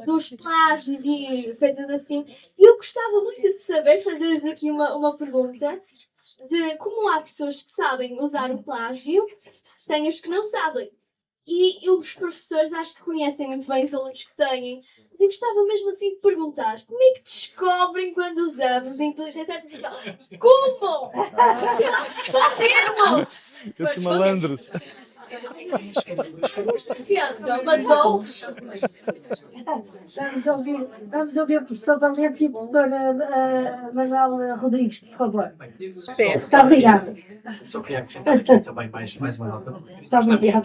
dos plágios e coisas assim. Eu gostava muito de saber, fazer-vos aqui uma pergunta, de como há pessoas que sabem usar o plágio, tem os que não sabem. E os professores acho que conhecem muito bem os alunos que têm. Mas eu gostava mesmo assim de perguntar como é que descobrem quando usamos a inteligência artificial? Como? Esconderam!
Esses malandros.
Vamos ouvir o professor Valente e o professor Manuel Rodrigues, por favor. Muito obrigada.
Só queria acrescentar aqui também mais uma nota.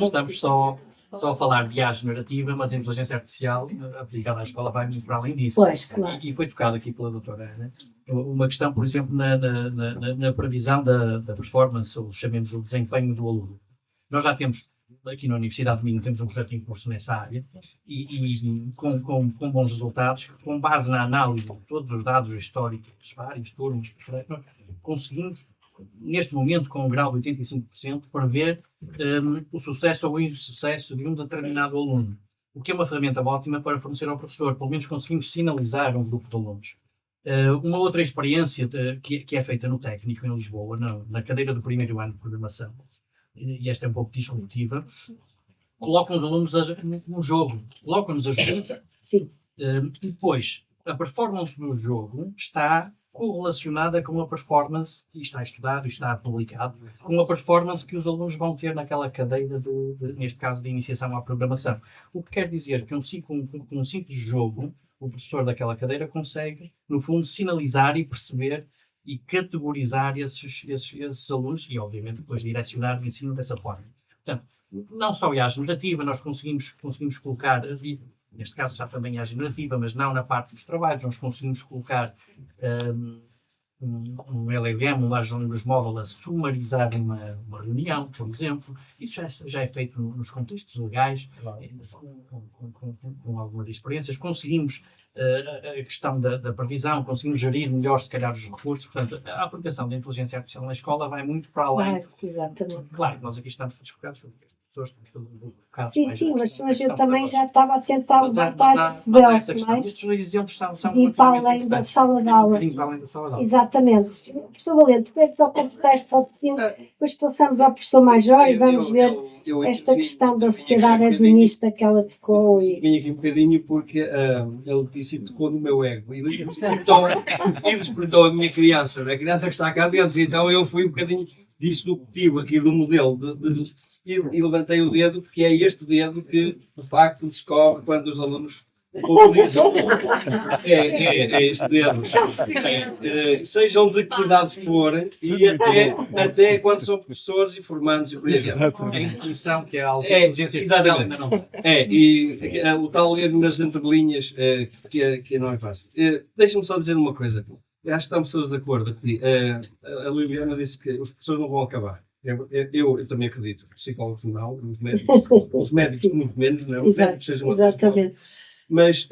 Estamos só a falar de IA generativa, mas a inteligência artificial aplicada à escola vai muito para além disso.
Pois, claro.
E foi tocado aqui pela doutora Ana. Uma questão, por exemplo, na previsão da performance, ou chamemos o desempenho do aluno. Nós já temos, aqui na Universidade de Minho, temos um projeto em curso nessa área e com bons resultados, com base na análise de todos os dados históricos, várias turmas, conseguimos, neste momento, com um grau de 85%, prever o sucesso ou o insucesso de um determinado aluno. O que é uma ferramenta ótima para fornecer ao professor. Pelo menos conseguimos sinalizar um grupo de alunos. Uma outra experiência que é feita no técnico, em Lisboa, na cadeira do primeiro ano de programação, e esta é um pouco disruptiva, colocam os alunos no jogo, colocam-nos a jogar.
Sim.
E depois, a performance do jogo está correlacionada com a performance, e está estudado, e está publicado, com a performance que os alunos vão ter naquela cadeira, neste caso, de iniciação à programação. O que quer dizer que um simples jogo, o professor daquela cadeira consegue, no fundo, sinalizar e perceber e categorizar esses alunos e, obviamente, depois direcionar o ensino dessa forma. Portanto, não só a IA generativa, nós conseguimos colocar, neste caso já também a IA generativa, mas não na parte dos trabalhos, nós conseguimos colocar um LLM, um Large Language Model, a sumarizar uma reunião, por exemplo. Isso já é feito nos contextos legais, com algumas experiências. Conseguimos a questão da previsão, conseguimos gerir melhor, se calhar, os recursos. Portanto, a aplicação da inteligência artificial na escola vai muito para além.
Exatamente.
Claro, nós aqui estamos todos focados sobre as pessoas, estamos todos focados.
Sim, mas eu também já estava a tentar levantar esse véu, não é?
Estes dois exemplos são
E para além da sala de aula.
para além da sala de aula.
Exatamente. Professor Valente, quero só completar este raciocínio, depois passamos ao professor Major e vamos ver esta questão da sociedade hedonista que ela tocou.
Vim aqui um bocadinho porque ele disse que tocou no meu ego e despertou a minha criança, a criança que está cá dentro. Então eu fui um bocadinho disruptivo aqui do modelo e levantei o dedo, porque é este dedo que de facto descobre quando os alunos utilizam. É este dedo. Sejam de que idade forem e até quando são professores e formandos e por aí adiante.
A intuição, que é algo que a inteligência artificial ainda não tem.
E o tal ler nas entrelinhas que não é fácil. Deixa-me só dizer uma coisa. Acho que estamos todos de acordo aqui. A Liliana disse que os professores não vão acabar. Eu também acredito. Os psicólogos não, os médicos muito menos, não. Os médicos sejam
Exatamente.
Mas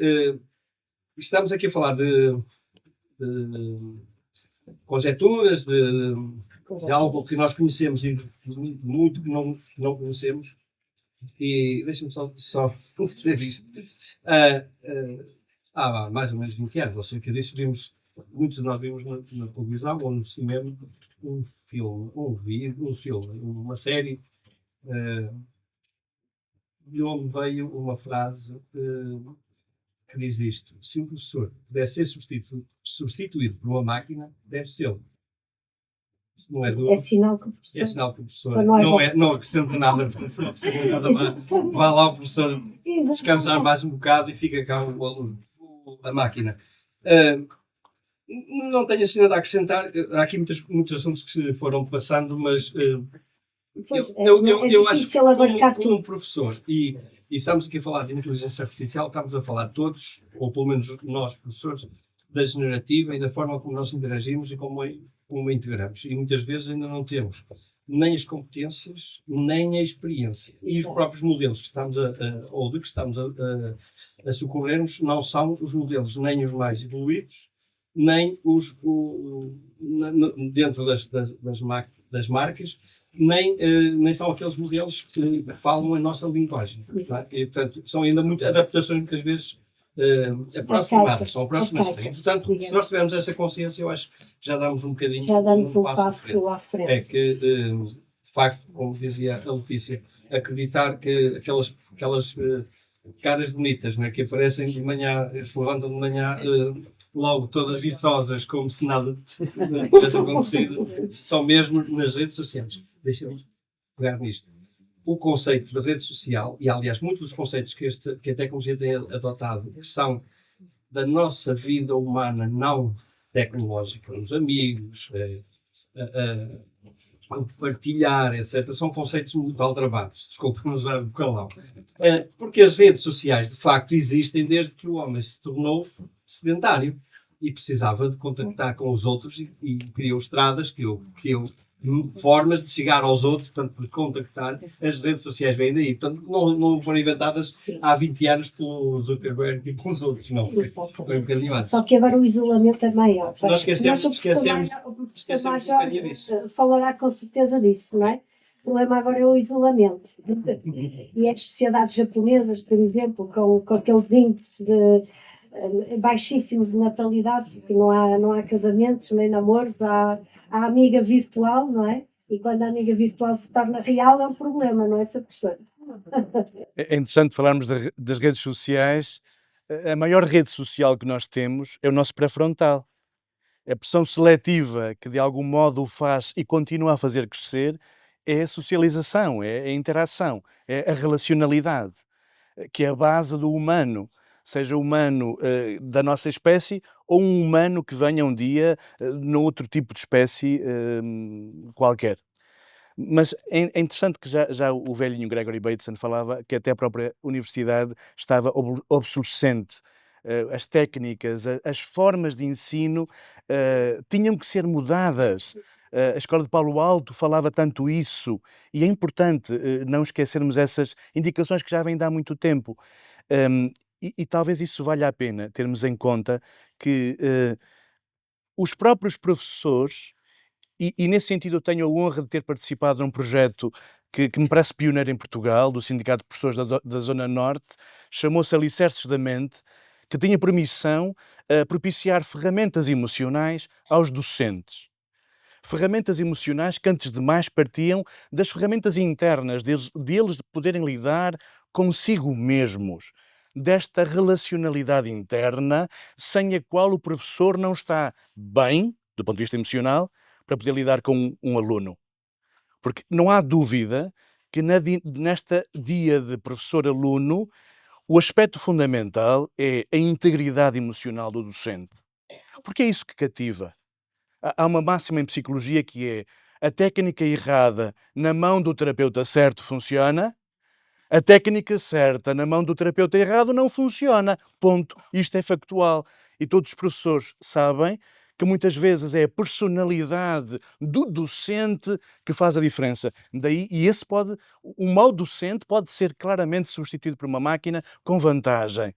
estamos aqui a falar de conjecturas, de algo que nós conhecemos e de muito que não conhecemos. E deixa-me só dizer isto. Há mais ou menos 20 anos, ou cerca disso, muitos de nós vimos na televisão ou no cinema um filme, uma série, de onde veio uma frase que diz isto: se um professor deve ser substituído por uma máquina, deve ser. Isso não é duro.
É sinal que o professor,
o professor não acrescenta nada, vá lá o professor descansar mais um bocado e fica cá o aluno, a máquina. Não tenho assim nada a acrescentar. Há aqui muitos assuntos que foram passando, mas eu acho que como professor, e estamos aqui a falar de inteligência artificial, estamos a falar todos, ou pelo menos nós, professores, da generativa e da forma como nós interagimos e como a integramos. E muitas vezes ainda não temos nem as competências, nem a experiência. E os próprios modelos que estamos de que estamos a socorrer-nos não são os modelos nem os mais evoluídos, nem os dentro das marcas, nem são aqueles modelos que falam a nossa linguagem. Tá? E, portanto, são ainda adaptações muitas vezes aproximadas, são aproximadas.
Okay.
Portanto, se nós tivermos essa consciência, eu acho que já damos um bocadinho
um passo à frente.
É que, de facto, como dizia a Letícia, acreditar que aquelas caras bonitas, né, que aparecem de manhã, se levantam de manhã, logo todas viçosas, como se nada tivesse acontecido, só mesmo nas redes sociais. Deixa-me pegar nisto. O conceito da rede social, e aliás muitos dos conceitos que a tecnologia tem adotado, que são da nossa vida humana não tecnológica, os amigos, o partilhar, etc., são conceitos muito aldrabados, desculpa-me usar o calão. Porque as redes sociais, de facto, existem desde que o homem se tornou sedentário e precisava de contactar com os outros e criou estradas, criou formas de chegar aos outros, portanto, de contactar. As redes sociais vêm daí, portanto, não foram inventadas há 20 anos pelo Zuckerberg e pelos outros, não. Foi um bocadinho antes.
Só que agora o isolamento é maior.
Nós esquecemos
O professor
um bocadinho disso.
falará com certeza disso, não é? O problema agora é o isolamento. E as sociedades japonesas, por exemplo, com aqueles índices de baixíssimos de natalidade, porque não há casamentos nem namoros, há a amiga virtual, não é? E quando a amiga virtual se torna real é um problema, não é, Sr. Professor?
É interessante falarmos das redes sociais. A maior rede social que nós temos é o nosso pré-frontal. A pressão seletiva que de algum modo o faz e continua a fazer crescer é a socialização, é a interação, é a relacionalidade, que é a base do humano, seja humano da nossa espécie ou um humano que venha um dia noutro tipo de espécie qualquer. Mas é interessante que já o velhinho Gregory Bateson falava que até a própria universidade estava obsolescente. As técnicas, as formas de ensino tinham que ser mudadas. A Escola de Palo Alto falava tanto isso, e é importante não esquecermos essas indicações que já vêm de há muito tempo. E talvez isso valha a pena termos em conta que os próprios professores, e nesse sentido eu tenho a honra de ter participado num projeto que me parece pioneiro em Portugal, do Sindicato de Professores da Zona Norte, chamou-se Alicerces da Mente, que tinha por missão propiciar ferramentas emocionais aos docentes. Ferramentas emocionais que antes de mais partiam das ferramentas internas, deles de poderem lidar consigo mesmos, desta relacionalidade interna sem a qual o professor não está bem, do ponto de vista emocional, para poder lidar com um aluno. Porque não há dúvida que nesta dia de professor-aluno o aspecto fundamental é a integridade emocional do docente. Porque é isso que cativa. Há uma máxima em psicologia que é: a técnica errada na mão do terapeuta certo funciona, a técnica certa na mão do terapeuta errado não funciona. Ponto. Isto é factual. E todos os professores sabem que muitas vezes é a personalidade do docente que faz a diferença. Daí, um mau docente pode ser claramente substituído por uma máquina com vantagem.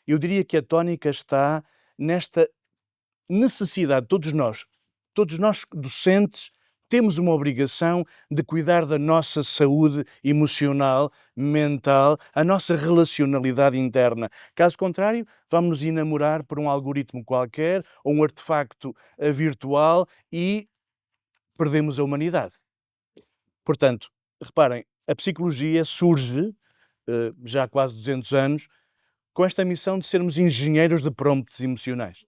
Eu diria que a tónica está nesta necessidade, todos nós docentes, temos uma obrigação de cuidar da nossa saúde emocional, mental, a nossa relacionalidade interna. Caso contrário, vamos nos enamorar por um algoritmo qualquer ou um artefacto virtual e perdemos a humanidade. Portanto, reparem, a psicologia surge, já há quase 200 anos, com esta missão de sermos engenheiros de prompts emocionais.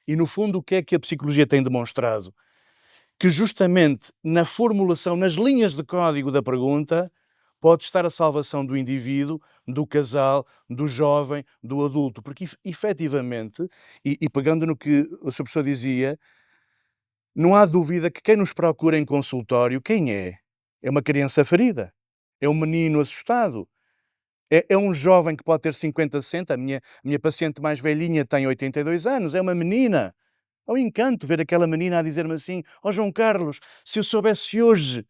E, no fundo, o que é que a psicologia tem demonstrado? Que justamente na formulação, nas linhas de código da pergunta, pode estar a salvação do indivíduo, do casal, do jovem, do adulto. Porque, efetivamente, e pegando no que o Sr. Professor dizia, não há dúvida que quem nos procura em consultório, quem é? É uma criança ferida, é um menino assustado, é um jovem que pode ter 50, 60, a minha paciente mais velhinha tem 82 anos, é uma menina. É um encanto ver aquela menina a dizer-me assim: ó João Carlos, se eu soubesse hoje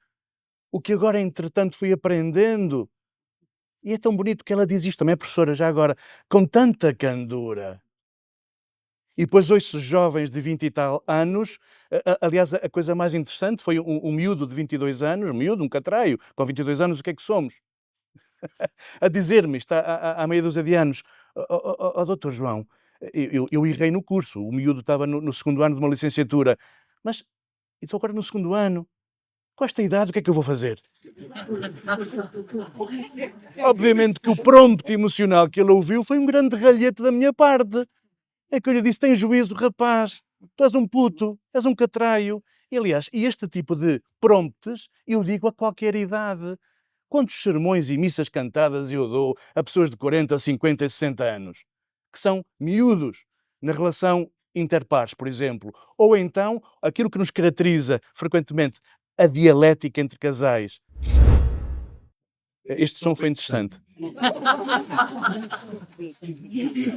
o que agora entretanto fui aprendendo. E é tão bonito que ela diz isto, também é professora já agora, com tanta candura. E depois ouço jovens de 20 e tal anos, aliás a coisa mais interessante foi um miúdo de 22 anos, um catraio, com 22 anos, o que é que somos? A dizer-me isto há meia dúzia de anos: ó doutor João, eu errei no curso, o miúdo estava no segundo ano de uma licenciatura, mas estou agora no segundo ano, com esta idade, o que é que eu vou fazer? Obviamente que o prompt emocional que ele ouviu foi um grande ralhete da minha parte. É que eu lhe disse, tem juízo, rapaz, tu és um puto, és um catraio. E, aliás, este tipo de prompts eu digo a qualquer idade. Quantos sermões e missas cantadas eu dou a pessoas de 40, 50 e 60 anos, que são miúdos na relação interpares, por exemplo, ou então aquilo que nos caracteriza frequentemente, a dialética entre casais. Este som foi interessante.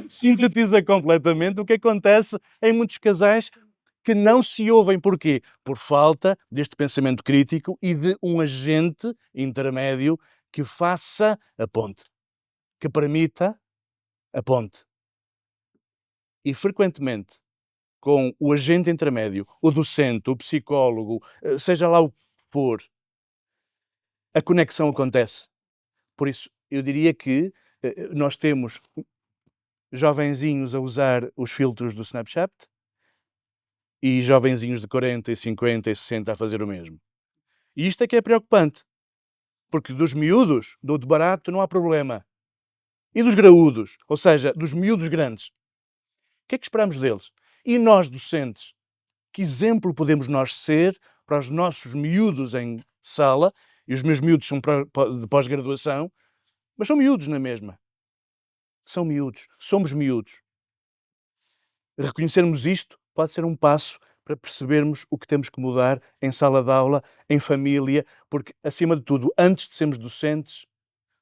Sintetiza completamente o que acontece em muitos casais que não se ouvem. Porquê? Por falta deste pensamento crítico e de um agente intermédio que faça a ponte, que permita a ponte. E frequentemente, com o agente intermédio, o docente, o psicólogo, seja lá o que for, a conexão acontece. Por isso, eu diria que nós temos jovenzinhos a usar os filtros do Snapchat e jovenzinhos de 40, 50 e 60 a fazer o mesmo. E isto é que é preocupante, porque dos miúdos, do de barato, não há problema. E dos graúdos, ou seja, dos miúdos grandes, o que é que esperamos deles? E nós, docentes, que exemplo podemos nós ser para os nossos miúdos em sala, e os meus miúdos são de pós-graduação, mas são miúdos na mesma. São miúdos, somos miúdos. Reconhecermos isto pode ser um passo para percebermos o que temos que mudar em sala de aula, em família, porque, acima de tudo, antes de sermos docentes,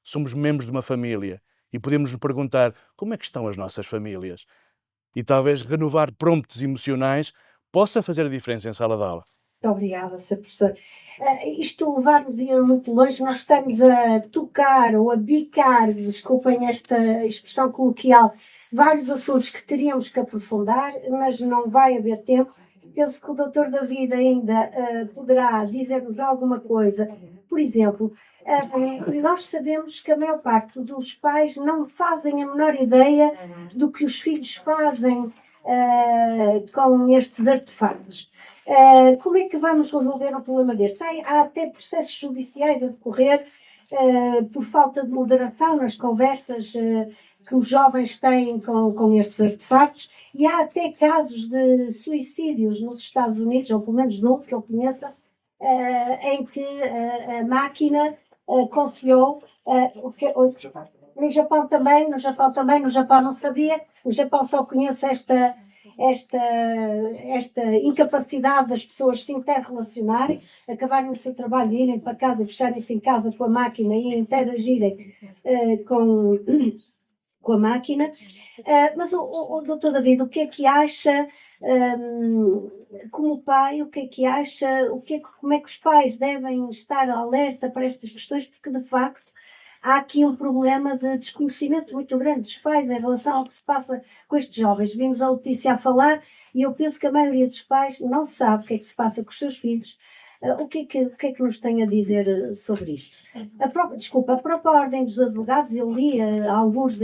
somos membros de uma família e podemos nos perguntar como é que estão as nossas famílias. E talvez renovar prompts emocionais possa fazer a diferença em sala de aula.
Muito obrigada, Sr. Professor. Isto levar-nos muito longe, nós estamos a tocar ou a bicar, desculpem esta expressão coloquial, vários assuntos que teríamos que aprofundar, mas não vai haver tempo. Penso que o Dr. David ainda poderá dizer-nos alguma coisa. Por exemplo, nós sabemos que a maior parte dos pais não fazem a menor ideia do que os filhos fazem com estes artefactos. Como é que vamos resolver um problema destes? Há até processos judiciais a decorrer por falta de moderação nas conversas que os jovens têm com estes artefactos, e há até casos de suicídios nos Estados Unidos, ou pelo menos de um que eu conheça, em que a máquina aconselhou no Japão também, no Japão não sabia, no Japão só conhece esta incapacidade das pessoas se interrelacionarem, acabarem o seu trabalho e irem para casa, fecharem-se em casa com a máquina e interagirem com a máquina. Mas o Dr. David, o que é que acha, como pai, o que é que acha, como é que os pais devem estar alerta para estas questões, porque de facto há aqui um problema de desconhecimento muito grande dos pais em relação ao que se passa com estes jovens. Vimos a Letícia a falar e eu penso que a maioria dos pais não sabe o que é que se passa com os seus filhos. O que é que nos tem a dizer sobre isto? A própria Ordem dos Advogados, eu li alguns,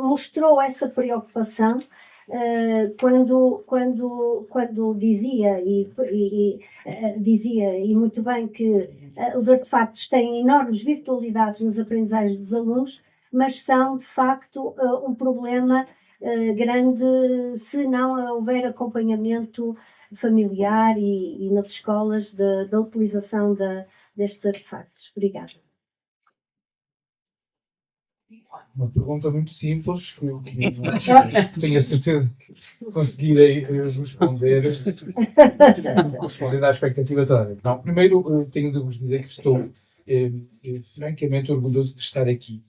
mostrou essa preocupação quando dizia, e muito bem, que os artefactos têm enormes virtualidades nas aprendizagens dos alunos, mas são de facto um problema grande se não houver acompanhamento familiar e nas escolas da utilização destes artefactos. Obrigada.
Uma pergunta muito simples, que eu tenho a certeza que conseguirei responder à expectativa toda. Não, primeiro, tenho de vos dizer que estou francamente orgulhoso de estar aqui.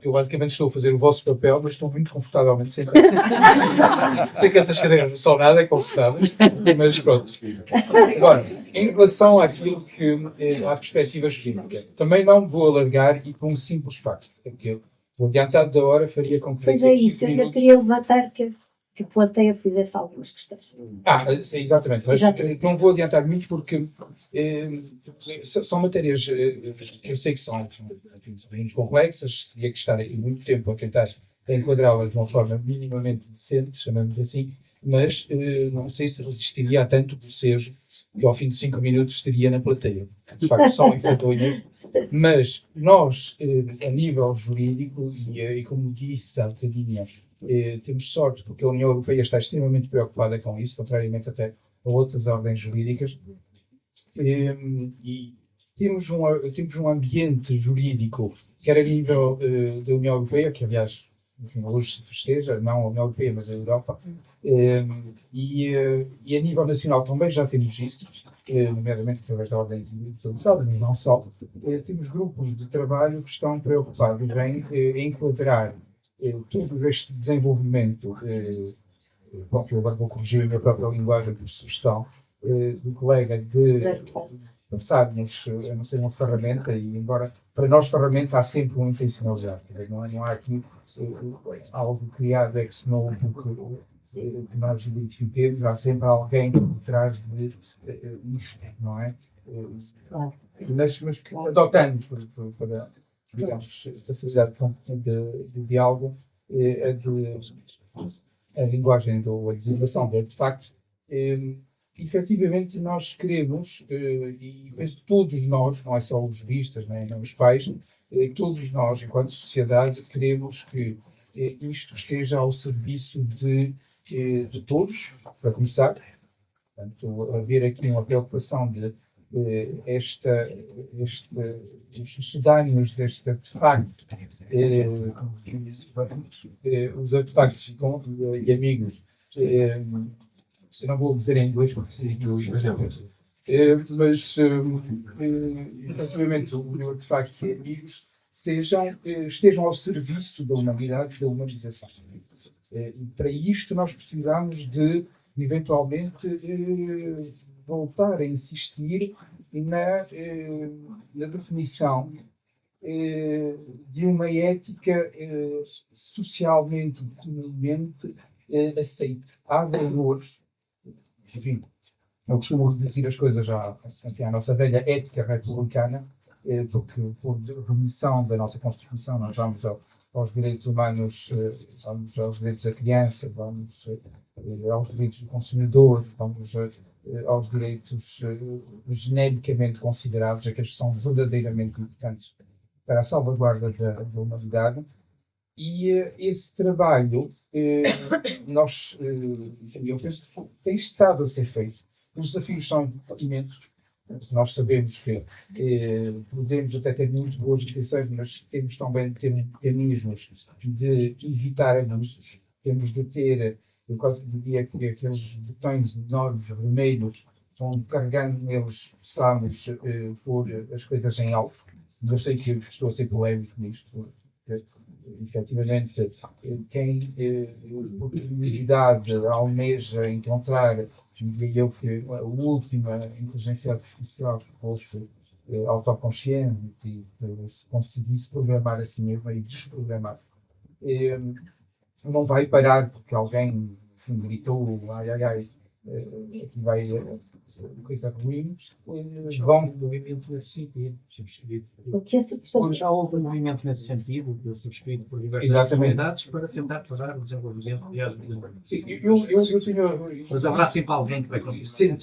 Eu basicamente estou a fazer o vosso papel, mas estou muito confortavelmente sentado. Sei que essas cadeiras não são nada confortáveis, mas pronto. Agora, em relação àquilo que à perspectiva jurídica, também não vou alargar e por um simples facto, porque o adiantado da hora faria com que...
Pois é isso, eu ainda queria levantar que a plateia fizesse algumas questões.
Sim, exatamente. Mas não vou adiantar muito porque são matérias que eu sei que são muito complexas, teria que estar aqui muito tempo a tentar enquadrá-las de uma forma minimamente decente, chamamos assim, mas não sei se resistiria a tanto bocejo que ao fim de 5 minutos estaria na plateia. De facto, são enfadonhas, mas nós, a nível jurídico, e como disse há bocadinho, temos sorte porque a União Europeia está extremamente preocupada com isso, contrariamente até a outras ordens jurídicas, e temos um ambiente jurídico, quer a nível da União Europeia, que aliás enfim, hoje se festeja, não a União Europeia, mas a Europa, e a nível nacional também já temos isso, nomeadamente através da ordem tributária, mas não só. Temos grupos de trabalho que estão preocupados em enquadrar todo este desenvolvimento, eu agora vou corrigir a minha própria linguagem de sugestão, do colega de passarmos a não ser uma ferramenta, e embora para nós ferramenta há sempre um intencionalizado, não há aqui algo criado ex novo que nós identifiquemos, há sempre alguém por trás de isto, não é? Mas adotando para digamos, facilidade de diálogo, a linguagem da designação de facto, efetivamente nós queremos, e penso que todos nós, não é só os juristas, nem os pais, todos nós, enquanto sociedade, queremos que isto esteja ao serviço de todos, para começar. Portanto, haver aqui uma preocupação de estes sucedâneos deste artefacto, os artefactos e amigos, eu não vou dizer em inglês, porque mas efetivamente os artefactos e amigos estejam ao serviço da humanidade e da humanização. E para isto nós precisamos de, eventualmente, voltar a insistir na definição de uma ética socialmente e comumente aceite. Há valores, enfim, eu costumo dizer as coisas já, enfim, a nossa velha ética republicana, porque por remissão da nossa Constituição nós vamos aos direitos humanos, vamos aos direitos da criança, vamos aos direitos do consumidor, vamos aos direitos genericamente considerados, aqueles que são verdadeiramente importantes para a salvaguarda da humanidade. E esse trabalho, eu penso que tem estado a ser feito. Os desafios são imensos. Nós sabemos que podemos até ter muito boas intenções, mas temos também de ter mecanismos de evitar abusos. Temos de ter, eu quase diria que aqueles botões enormes vermelhos, onde carregando neles possamos pôr as coisas em alto. Eu sei que estou a ser polémico nisto, porque efetivamente quem por curiosidade almeja encontrar, diria eu, que a última inteligência artificial que fosse autoconsciente e se conseguisse programar a si mesma e desprogramar, não vai parar porque alguém gritou aqui vai coisa ruim, vão
um movimento nesse sentido, subscrito.
Já
houve um movimento nesse sentido, subscrito por diversas
exatamente
comunidades, para tentar parar o desenvolvimento de
sim, eu tinha.
Mas haverá sempre alguém que vai continuar.
Sim,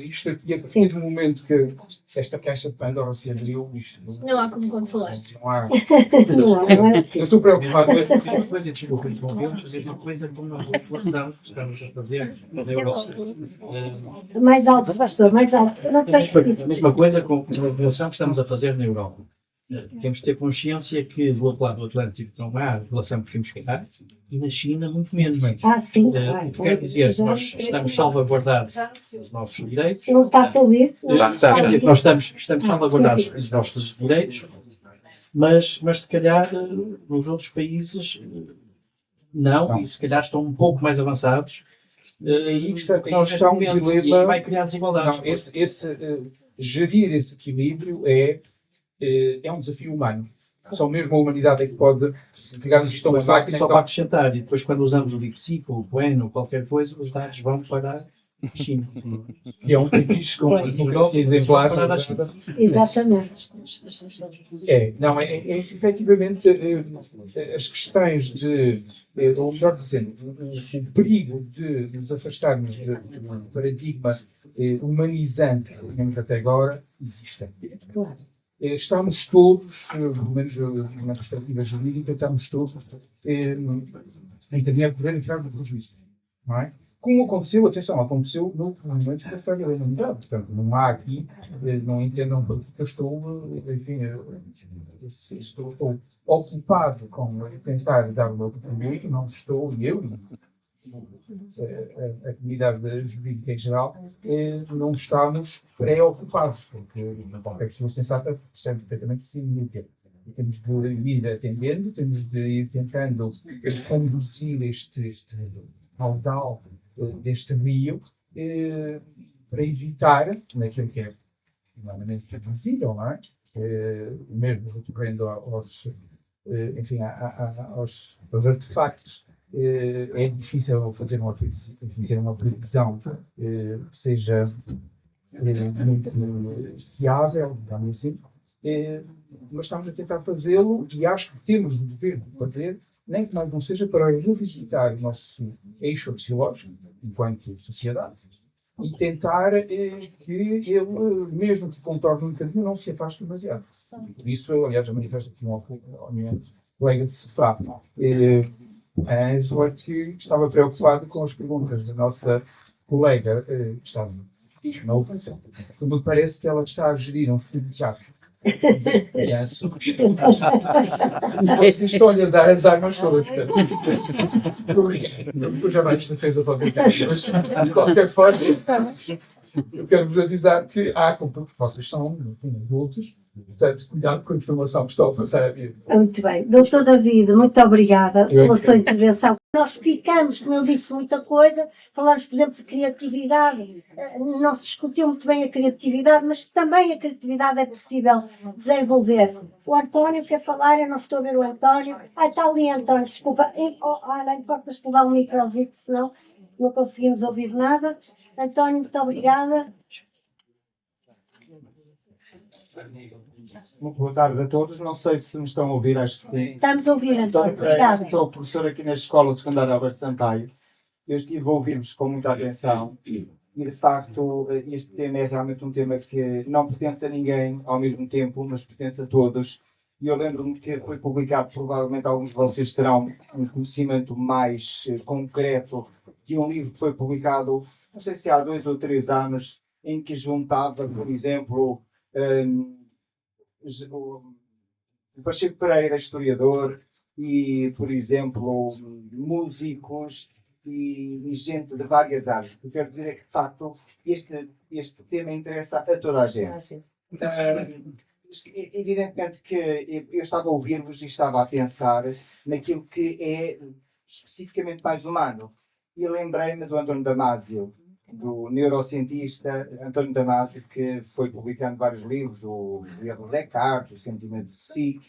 isto aqui, a partir do momento que esta caixa de Pandora se abriu, isto
Não há como controlar.
não há.
Não,
Eu estou preocupado.
Mesma coisa, desculpa, interrompemos, a mesma coisa como a população que estamos a fazer na Europa.
mais alto, professor, mais alto. Não
A
tens
mesma, a mesma coisa com a regulação que estamos a fazer na Europa. Temos de ter consciência que do outro lado do Atlântico não há a regulação que temos que dar e na China muito menos.
sim.
Quer dizer, nós estamos salvaguardados os nossos direitos.
Não está a ouvir?
Nós estamos salvaguardados os nossos direitos, mas se calhar nos outros países não, e se calhar estão um pouco mais avançados. E
Isto é
nós neste momento, e vai criar desigualdades.
Não, gerir esse equilíbrio é um desafio humano. Só mesmo a humanidade é que pode chegarmos isto a uma máquina.
Só para acrescentar, e depois quando usamos o DeepSeek, ou o Bueno, ou qualquer coisa, os dados vão para
China. Que é um país com uma democracia exemplar.
Exatamente.
Efetivamente, as questões de, ou melhor dizendo, o perigo de nos afastarmos do paradigma humanizante que tínhamos até agora, existem. Estamos todos, pelo menos na perspectiva jurídica, estamos todos em caminhar por entrar no prejuízo. Não é? Como aconteceu, atenção, aconteceu noutros momentos da história da humanidade. Portanto, não há aqui, não entendam que eu estou, enfim, estou ocupado com tentar dar o meu contributo, não estou, eu e a comunidade jurídica em geral, não estamos preocupados, porque qualquer pessoa sensata percebe perfeitamente que isso significa. E temos de ir atendendo, temos de ir tentando conduzir este caudal deste rio para evitar, naquilo que é normalmente visível, não é? Mesmo recorrendo aos artefactos, é difícil fazer uma previsão que seja muito fiável, digamos assim, mas estamos a tentar fazê-lo e acho que temos o dever de fazer, nem que mais não seja para revisitar o nosso eixo axiológico enquanto sociedade e tentar que ele, mesmo que contorne um bocadinho, não se afaste demasiado. Por isso, aliás, eu manifesto aqui a minha colega de sofá, a Ângela, que estava preocupada com as perguntas da nossa colega, que estava na oposição. Me parece que ela está a gerir um sindicato de criança. Vocês estão-lhe a dar as armas todas. Obrigado. Depois já mais defesa para o mas de qualquer forma, eu quero vos avisar que há, porque vocês são, enfim, adultos, portanto, cuidado com a informação que estão a passar a vir.
Muito bem. Doutor David, muito obrigada pela sua intervenção. Nós explicamos, como eu disse, muita coisa. Falamos, por exemplo, de criatividade. Não se discutiu muito bem a criatividade, mas também a criatividade é possível desenvolver. O António quer falar, eu não estou a ver o António. Está ali, António, desculpa. Não importa estudar um microzito, senão não conseguimos ouvir nada. António, muito obrigada.
Muito boa tarde a todos. Não sei se me estão a ouvir, acho que sim.
Estamos a ouvir, António. Obrigada.
Sou professor aqui na Escola Secundária Alberto Sampaio. Eu estive a ouvir-vos com muita atenção e, de facto, este tema é realmente um tema que não pertence a ninguém ao mesmo tempo, mas pertence a todos. E eu lembro-me que foi publicado, provavelmente alguns de vocês terão um conhecimento mais concreto, de um livro que foi publicado, não sei se há 2 ou 3 anos, em que juntava, por exemplo, o Pacheco Pereira, historiador, e, por exemplo, músicos e gente de várias áreas. O que eu quero dizer é que, de facto, este tema interessa a toda a gente. Evidentemente que eu estava a ouvir-vos e estava a pensar naquilo que é especificamente mais humano. E lembrei-me do António Damasio, do neurocientista António Damasio, que foi publicando vários livros, o Erro de Descartes, o Sentimento de Si,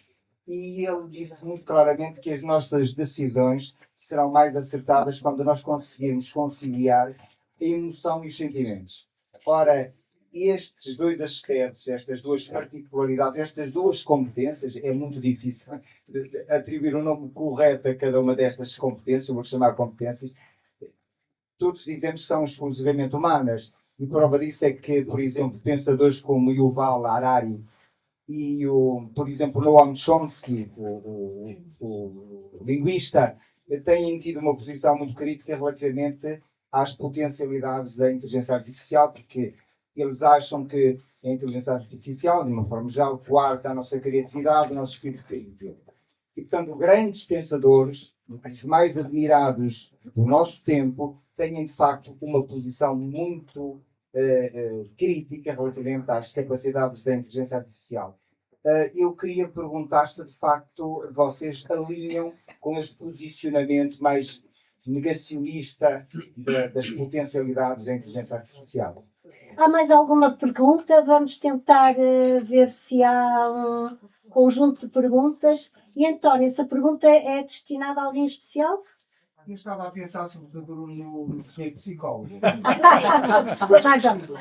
e ele disse muito claramente que as nossas decisões serão mais acertadas quando nós conseguirmos conciliar a emoção e os sentimentos. Ora, estes 2 aspectos, estas 2 particularidades, estas 2 competências, é muito difícil atribuir um nome correto a cada uma destas competências, eu vou chamar competências. Todos dizemos que são exclusivamente humanas. E prova disso é que, por exemplo, pensadores como Yuval Harari e, por exemplo, Noam Chomsky, o linguista, têm tido uma posição muito crítica relativamente às potencialidades da inteligência artificial, porque eles acham que a inteligência artificial, de uma forma geral, coarta a nossa criatividade, o nosso espírito crítico. E, portanto, grandes pensadores, os mais admirados do nosso tempo, têm, de facto, uma posição muito crítica relativamente às capacidades da inteligência artificial. Eu queria perguntar se, de facto, vocês alinham com este posicionamento mais negacionista das potencialidades da inteligência artificial.
Há mais alguma pergunta? Vamos tentar ver se há um conjunto de perguntas. E, António, essa pergunta é destinada a alguém especial?
Eu estava a pensar sobretudo no senhor psicólogo.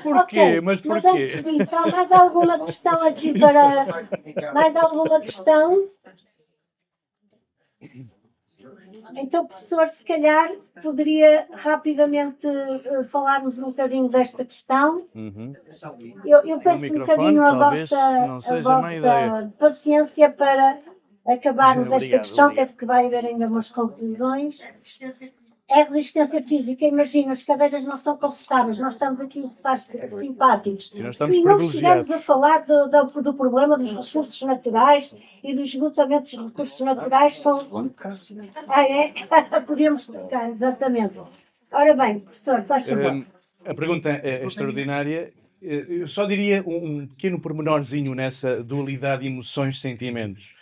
Porquê? Mas
Mas
porquê?
antes disso, há mais alguma questão aqui para. Mais alguma questão? Então, professor, se calhar poderia rapidamente falar-nos um bocadinho desta questão.
Uhum.
Eu peço um
microfone,
bocadinho a
talvez
vossa,
não
a
seja má
vossa paciência para acabarmos esta
Obrigado,
questão,
obrigado.
até porque vai haver ainda umas conclusões. É resistência física, imagina, as cadeiras não são confortáveis, nós estamos aqui simpáticos.
Sim, nós estamos
E não
privilegiados.
chegamos a falar do problema dos recursos naturais e do esgotamento dos recursos naturais com. Ah, é? Podíamos explicar, exatamente. Ora bem, professor, faz favor.
A pergunta é extraordinária. Eu só diria um pequeno pormenorzinho nessa dualidade de emoções-sentimentos.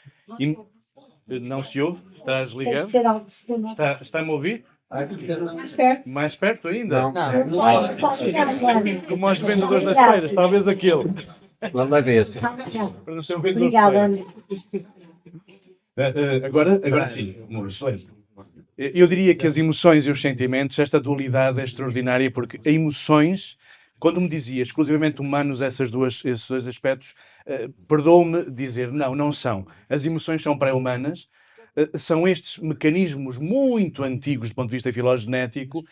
Não se ouve? Estás
Tem que
ligado?
ser algo segundo.
Está-me a ouvir?
Mais perto.
Mais perto ainda?
Obrigada.
Como aos vendedores das feiras, talvez aquele.
Vamos lá ver se.
Para não ser um vendedor de
Obrigada,
feiras.
Ana.
Agora sim, excelente. Eu diria que as emoções e os sentimentos, esta dualidade é extraordinária, porque emoções, quando me dizia exclusivamente humanos esses dois aspectos, perdoou-me dizer, não são. As emoções são pré-humanas, são estes mecanismos muito antigos do ponto de vista filogenético,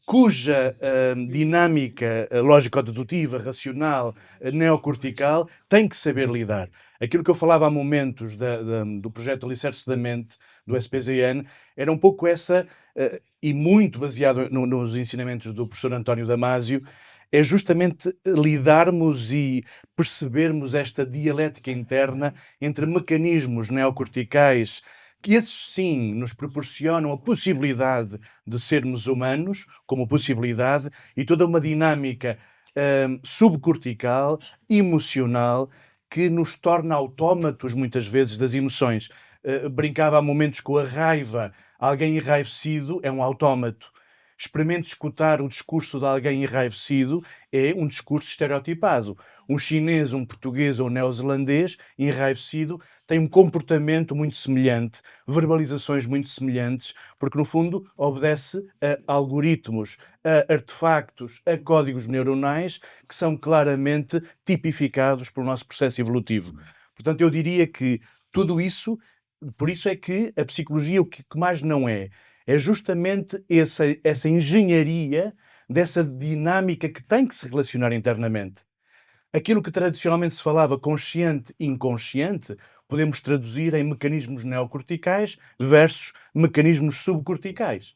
cuja dinâmica lógico-dedutiva, racional, neocortical, tem que saber lidar. Aquilo que eu falava há momentos do projeto Alicerce da Mente, do SPZN, era um pouco essa, e muito baseado nos ensinamentos do professor António Damasio, é justamente lidarmos e percebermos esta dialética interna entre mecanismos neocorticais que esses sim nos proporcionam a possibilidade de sermos humanos, como possibilidade, e toda uma dinâmica subcortical, emocional, que nos torna autómatos muitas vezes das emoções. Brincava há momentos com a raiva. Alguém enraivecido é um autómato. Experimente escutar o discurso de alguém enraivecido, é um discurso estereotipado. Um chinês, um português ou um neozelandês enraivecido tem um comportamento muito semelhante, verbalizações muito semelhantes, porque no fundo obedece a algoritmos, a artefactos, a códigos neuronais que são claramente tipificados pelo nosso processo evolutivo. Portanto, eu diria que tudo isso, por isso é que a psicologia o que mais não é justamente essa engenharia dessa dinâmica que tem que se relacionar internamente. Aquilo que tradicionalmente se falava consciente e inconsciente, podemos traduzir em mecanismos neocorticais versus mecanismos subcorticais.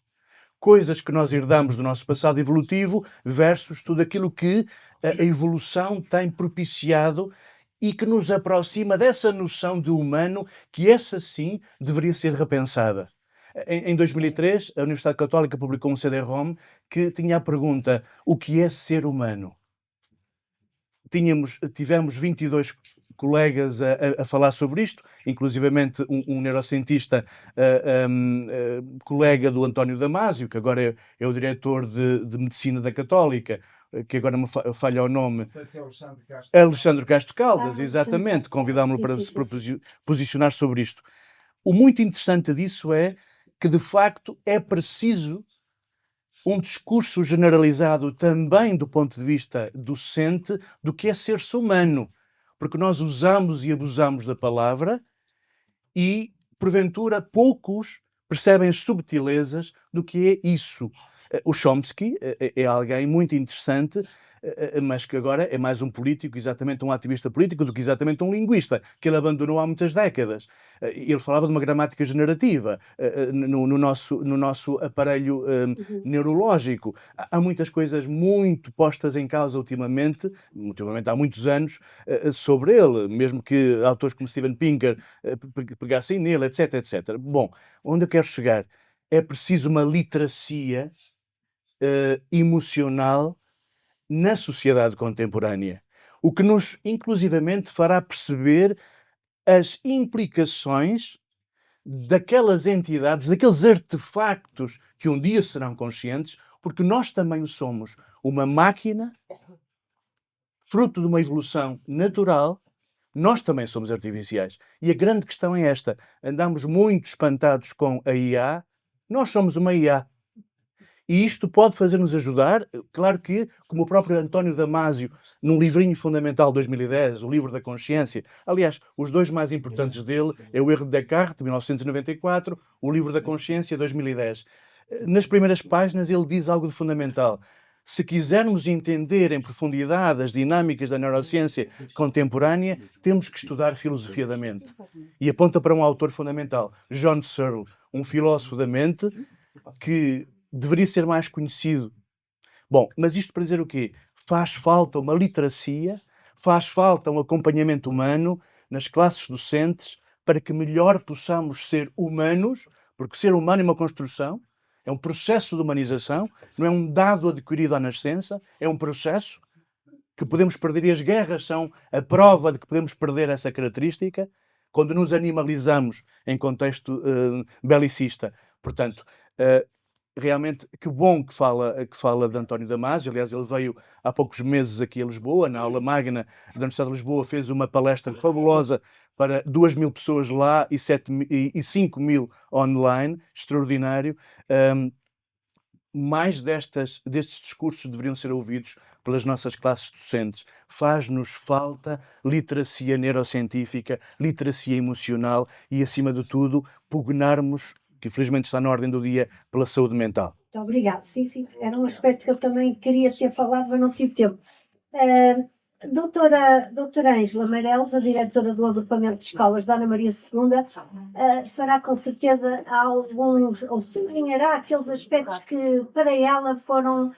Coisas que nós herdamos do nosso passado evolutivo versus tudo aquilo que a evolução tem propiciado e que nos aproxima dessa noção de humano que essa sim deveria ser repensada. Em 2003, a Universidade Católica publicou um CD-ROM que tinha a pergunta: o que é ser humano? Tivemos 22 colegas a falar sobre isto, inclusivamente um neurocientista, colega do António Damasio, que agora é o diretor de Medicina da Católica, que agora me falha o nome. Alexandre Castro Caldas, exatamente. Convidámo-lo para se posicionar sobre isto. O muito interessante disso é que, de facto, é preciso um discurso generalizado também do ponto de vista docente do que é ser-se humano. Porque nós usamos e abusamos da palavra e, porventura, poucos percebem as subtilezas do que é isso. O Chomsky é alguém muito interessante, mas que agora é mais um político, exatamente um ativista político, do que exatamente um linguista, que ele abandonou há muitas décadas. Ele falava de uma gramática generativa no nosso aparelho neurológico. Há muitas coisas muito postas em causa ultimamente há muitos anos, sobre ele, mesmo que autores como Steven Pinker pegassem nele, etc, etc. Bom, onde eu quero chegar? É preciso uma literacia emocional na sociedade contemporânea, o que nos, inclusivamente, fará perceber as implicações daquelas entidades, daqueles artefactos que um dia serão conscientes, porque nós também o somos. Uma máquina, fruto de uma evolução natural, nós também somos artificiais. E a grande questão é esta: andamos muito espantados com a IA, Nós somos uma IA. E isto pode fazer-nos ajudar, claro que, como o próprio António Damasio, num livrinho fundamental de 2010, o Livro da Consciência, aliás, os dois mais importantes dele é o Erro de Descartes, de 1994, o Livro da Consciência, 2010. Nas primeiras páginas ele diz algo de fundamental. Se quisermos entender em profundidade as dinâmicas da neurociência contemporânea, temos que estudar filosofia da mente. E aponta para um autor fundamental, John Searle, um filósofo da mente que deveria ser mais conhecido. Bom, mas isto para dizer o quê? Faz falta uma literacia, faz falta um acompanhamento humano nas classes docentes para que melhor possamos ser humanos, porque ser humano é uma construção, é um processo de humanização, não é um dado adquirido à nascença, é um processo que podemos perder, e as guerras são a prova de que podemos perder essa característica quando nos animalizamos em contexto belicista. Portanto, realmente, que bom que fala de António Damasio. Aliás, ele veio há poucos meses aqui a Lisboa, na aula magna da Universidade de Lisboa, fez uma palestra fabulosa para 2.000 pessoas lá e 5.000 online, extraordinário. Mais destes discursos deveriam ser ouvidos pelas nossas classes docentes. Faz-nos falta literacia neurocientífica, literacia emocional e, acima de tudo, pugnarmos, que infelizmente está na ordem do dia, pela saúde mental.
Muito obrigada. Sim, era um aspecto que eu também queria ter falado, mas não tive tempo. Doutora Ângela Meireles, a diretora do agrupamento de escolas da Ana Maria II, fará com certeza alguns, ou sublinhará aqueles aspectos que para ela foram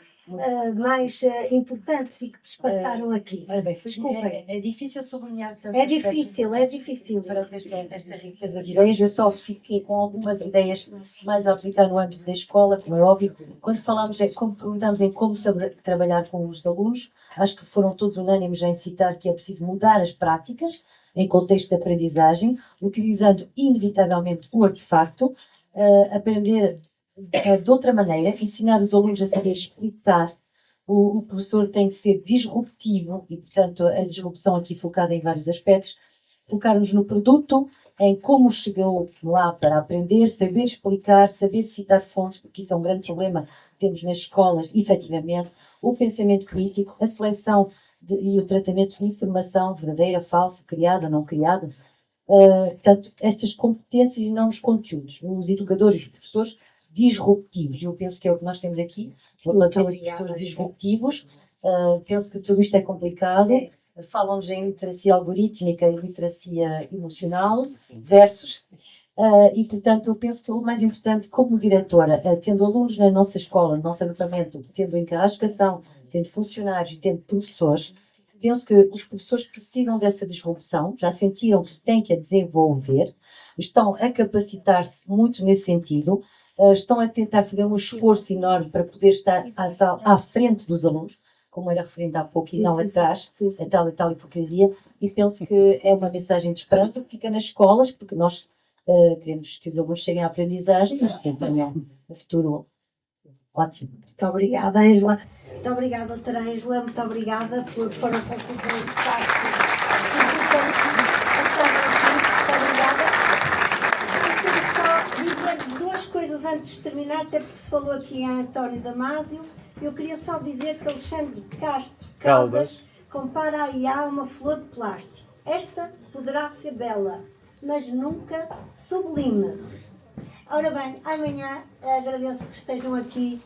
mais importantes e que se passaram aqui. Desculpem.
É difícil sublinhar tanto.
É difícil.
Para esta riqueza de ideias, eu só fiquei com algumas ideias mais a aplicar no âmbito da escola, como é óbvio. Quando perguntamos em como trabalhar com os alunos, acho que foram todos unânimes em citar que é preciso mudar as práticas em contexto de aprendizagem, utilizando inevitavelmente o artefacto, aprender de outra maneira, ensinar os alunos a saber explicar. O professor tem que ser disruptivo e, portanto, a disrupção aqui focada em vários aspectos. Focar-nos no produto, em como chegou lá para aprender, saber explicar, saber citar fontes, porque isso é um grande problema que temos nas escolas, efetivamente. O pensamento crítico, a seleção e o tratamento de informação verdadeira, falsa, criada, não criada. Portanto, estas competências e não os conteúdos. Os educadores e os professores disruptivos. Eu penso que é o que nós temos aqui, relatórios de professores disruptivos. Penso que tudo isto é complicado. Falam-nos em literacia algorítmica e literacia emocional, versus. E, portanto, eu penso que o mais importante, como diretora, tendo alunos na nossa escola, no nosso agrupamento, tendo a educação, tendo funcionários e tendo professores, penso que os professores precisam dessa disrupção, já sentiram que têm que a desenvolver, estão a capacitar-se muito nesse sentido, estão a tentar fazer um esforço enorme para poder estar à frente dos alunos, como era referido há pouco, e não atrás, a tal hipocrisia, e penso que é uma mensagem de esperança que fica nas escolas, porque nós queremos que os alunos cheguem à aprendizagem e tenham um futuro ótimo.
Muito obrigada, Ângela. Muito obrigada, doutora Ângela. Muito obrigada por foram conclusões de facto. Muito obrigada. Dizer duas coisas antes de terminar, até porque se falou aqui em António Damasio. Eu queria só dizer que Alexandre Castro Caldas compara a IA a uma flor de plástico. Esta poderá ser bela, mas nunca sublime. Ora bem, amanhã agradeço que estejam aqui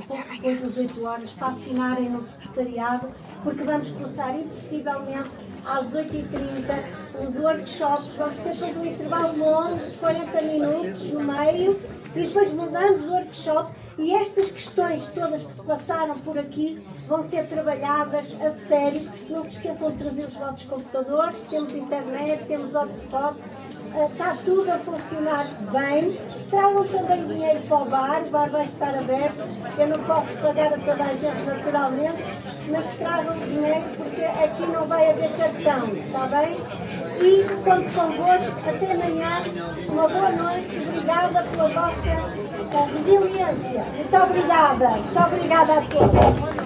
pouco depois das 8 horas para assinarem no secretariado, porque vamos começar impedivelmente às 8h30 os workshops. Vamos ter depois um intervalo longo de 40 minutos no meio e depois mudamos o workshop, e estas questões todas que passaram por aqui vão ser trabalhadas a sério. Não se esqueçam de trazer os vossos computadores, temos internet, temos hotspot, está tudo a funcionar bem. Tragam também dinheiro para o bar vai estar aberto. Eu não posso pagar a toda a gente naturalmente, mas tragam dinheiro porque aqui não vai haver cartão, está bem? E conto convosco, até amanhã, uma boa noite, obrigada pela vossa resiliência. Muito obrigada a todos.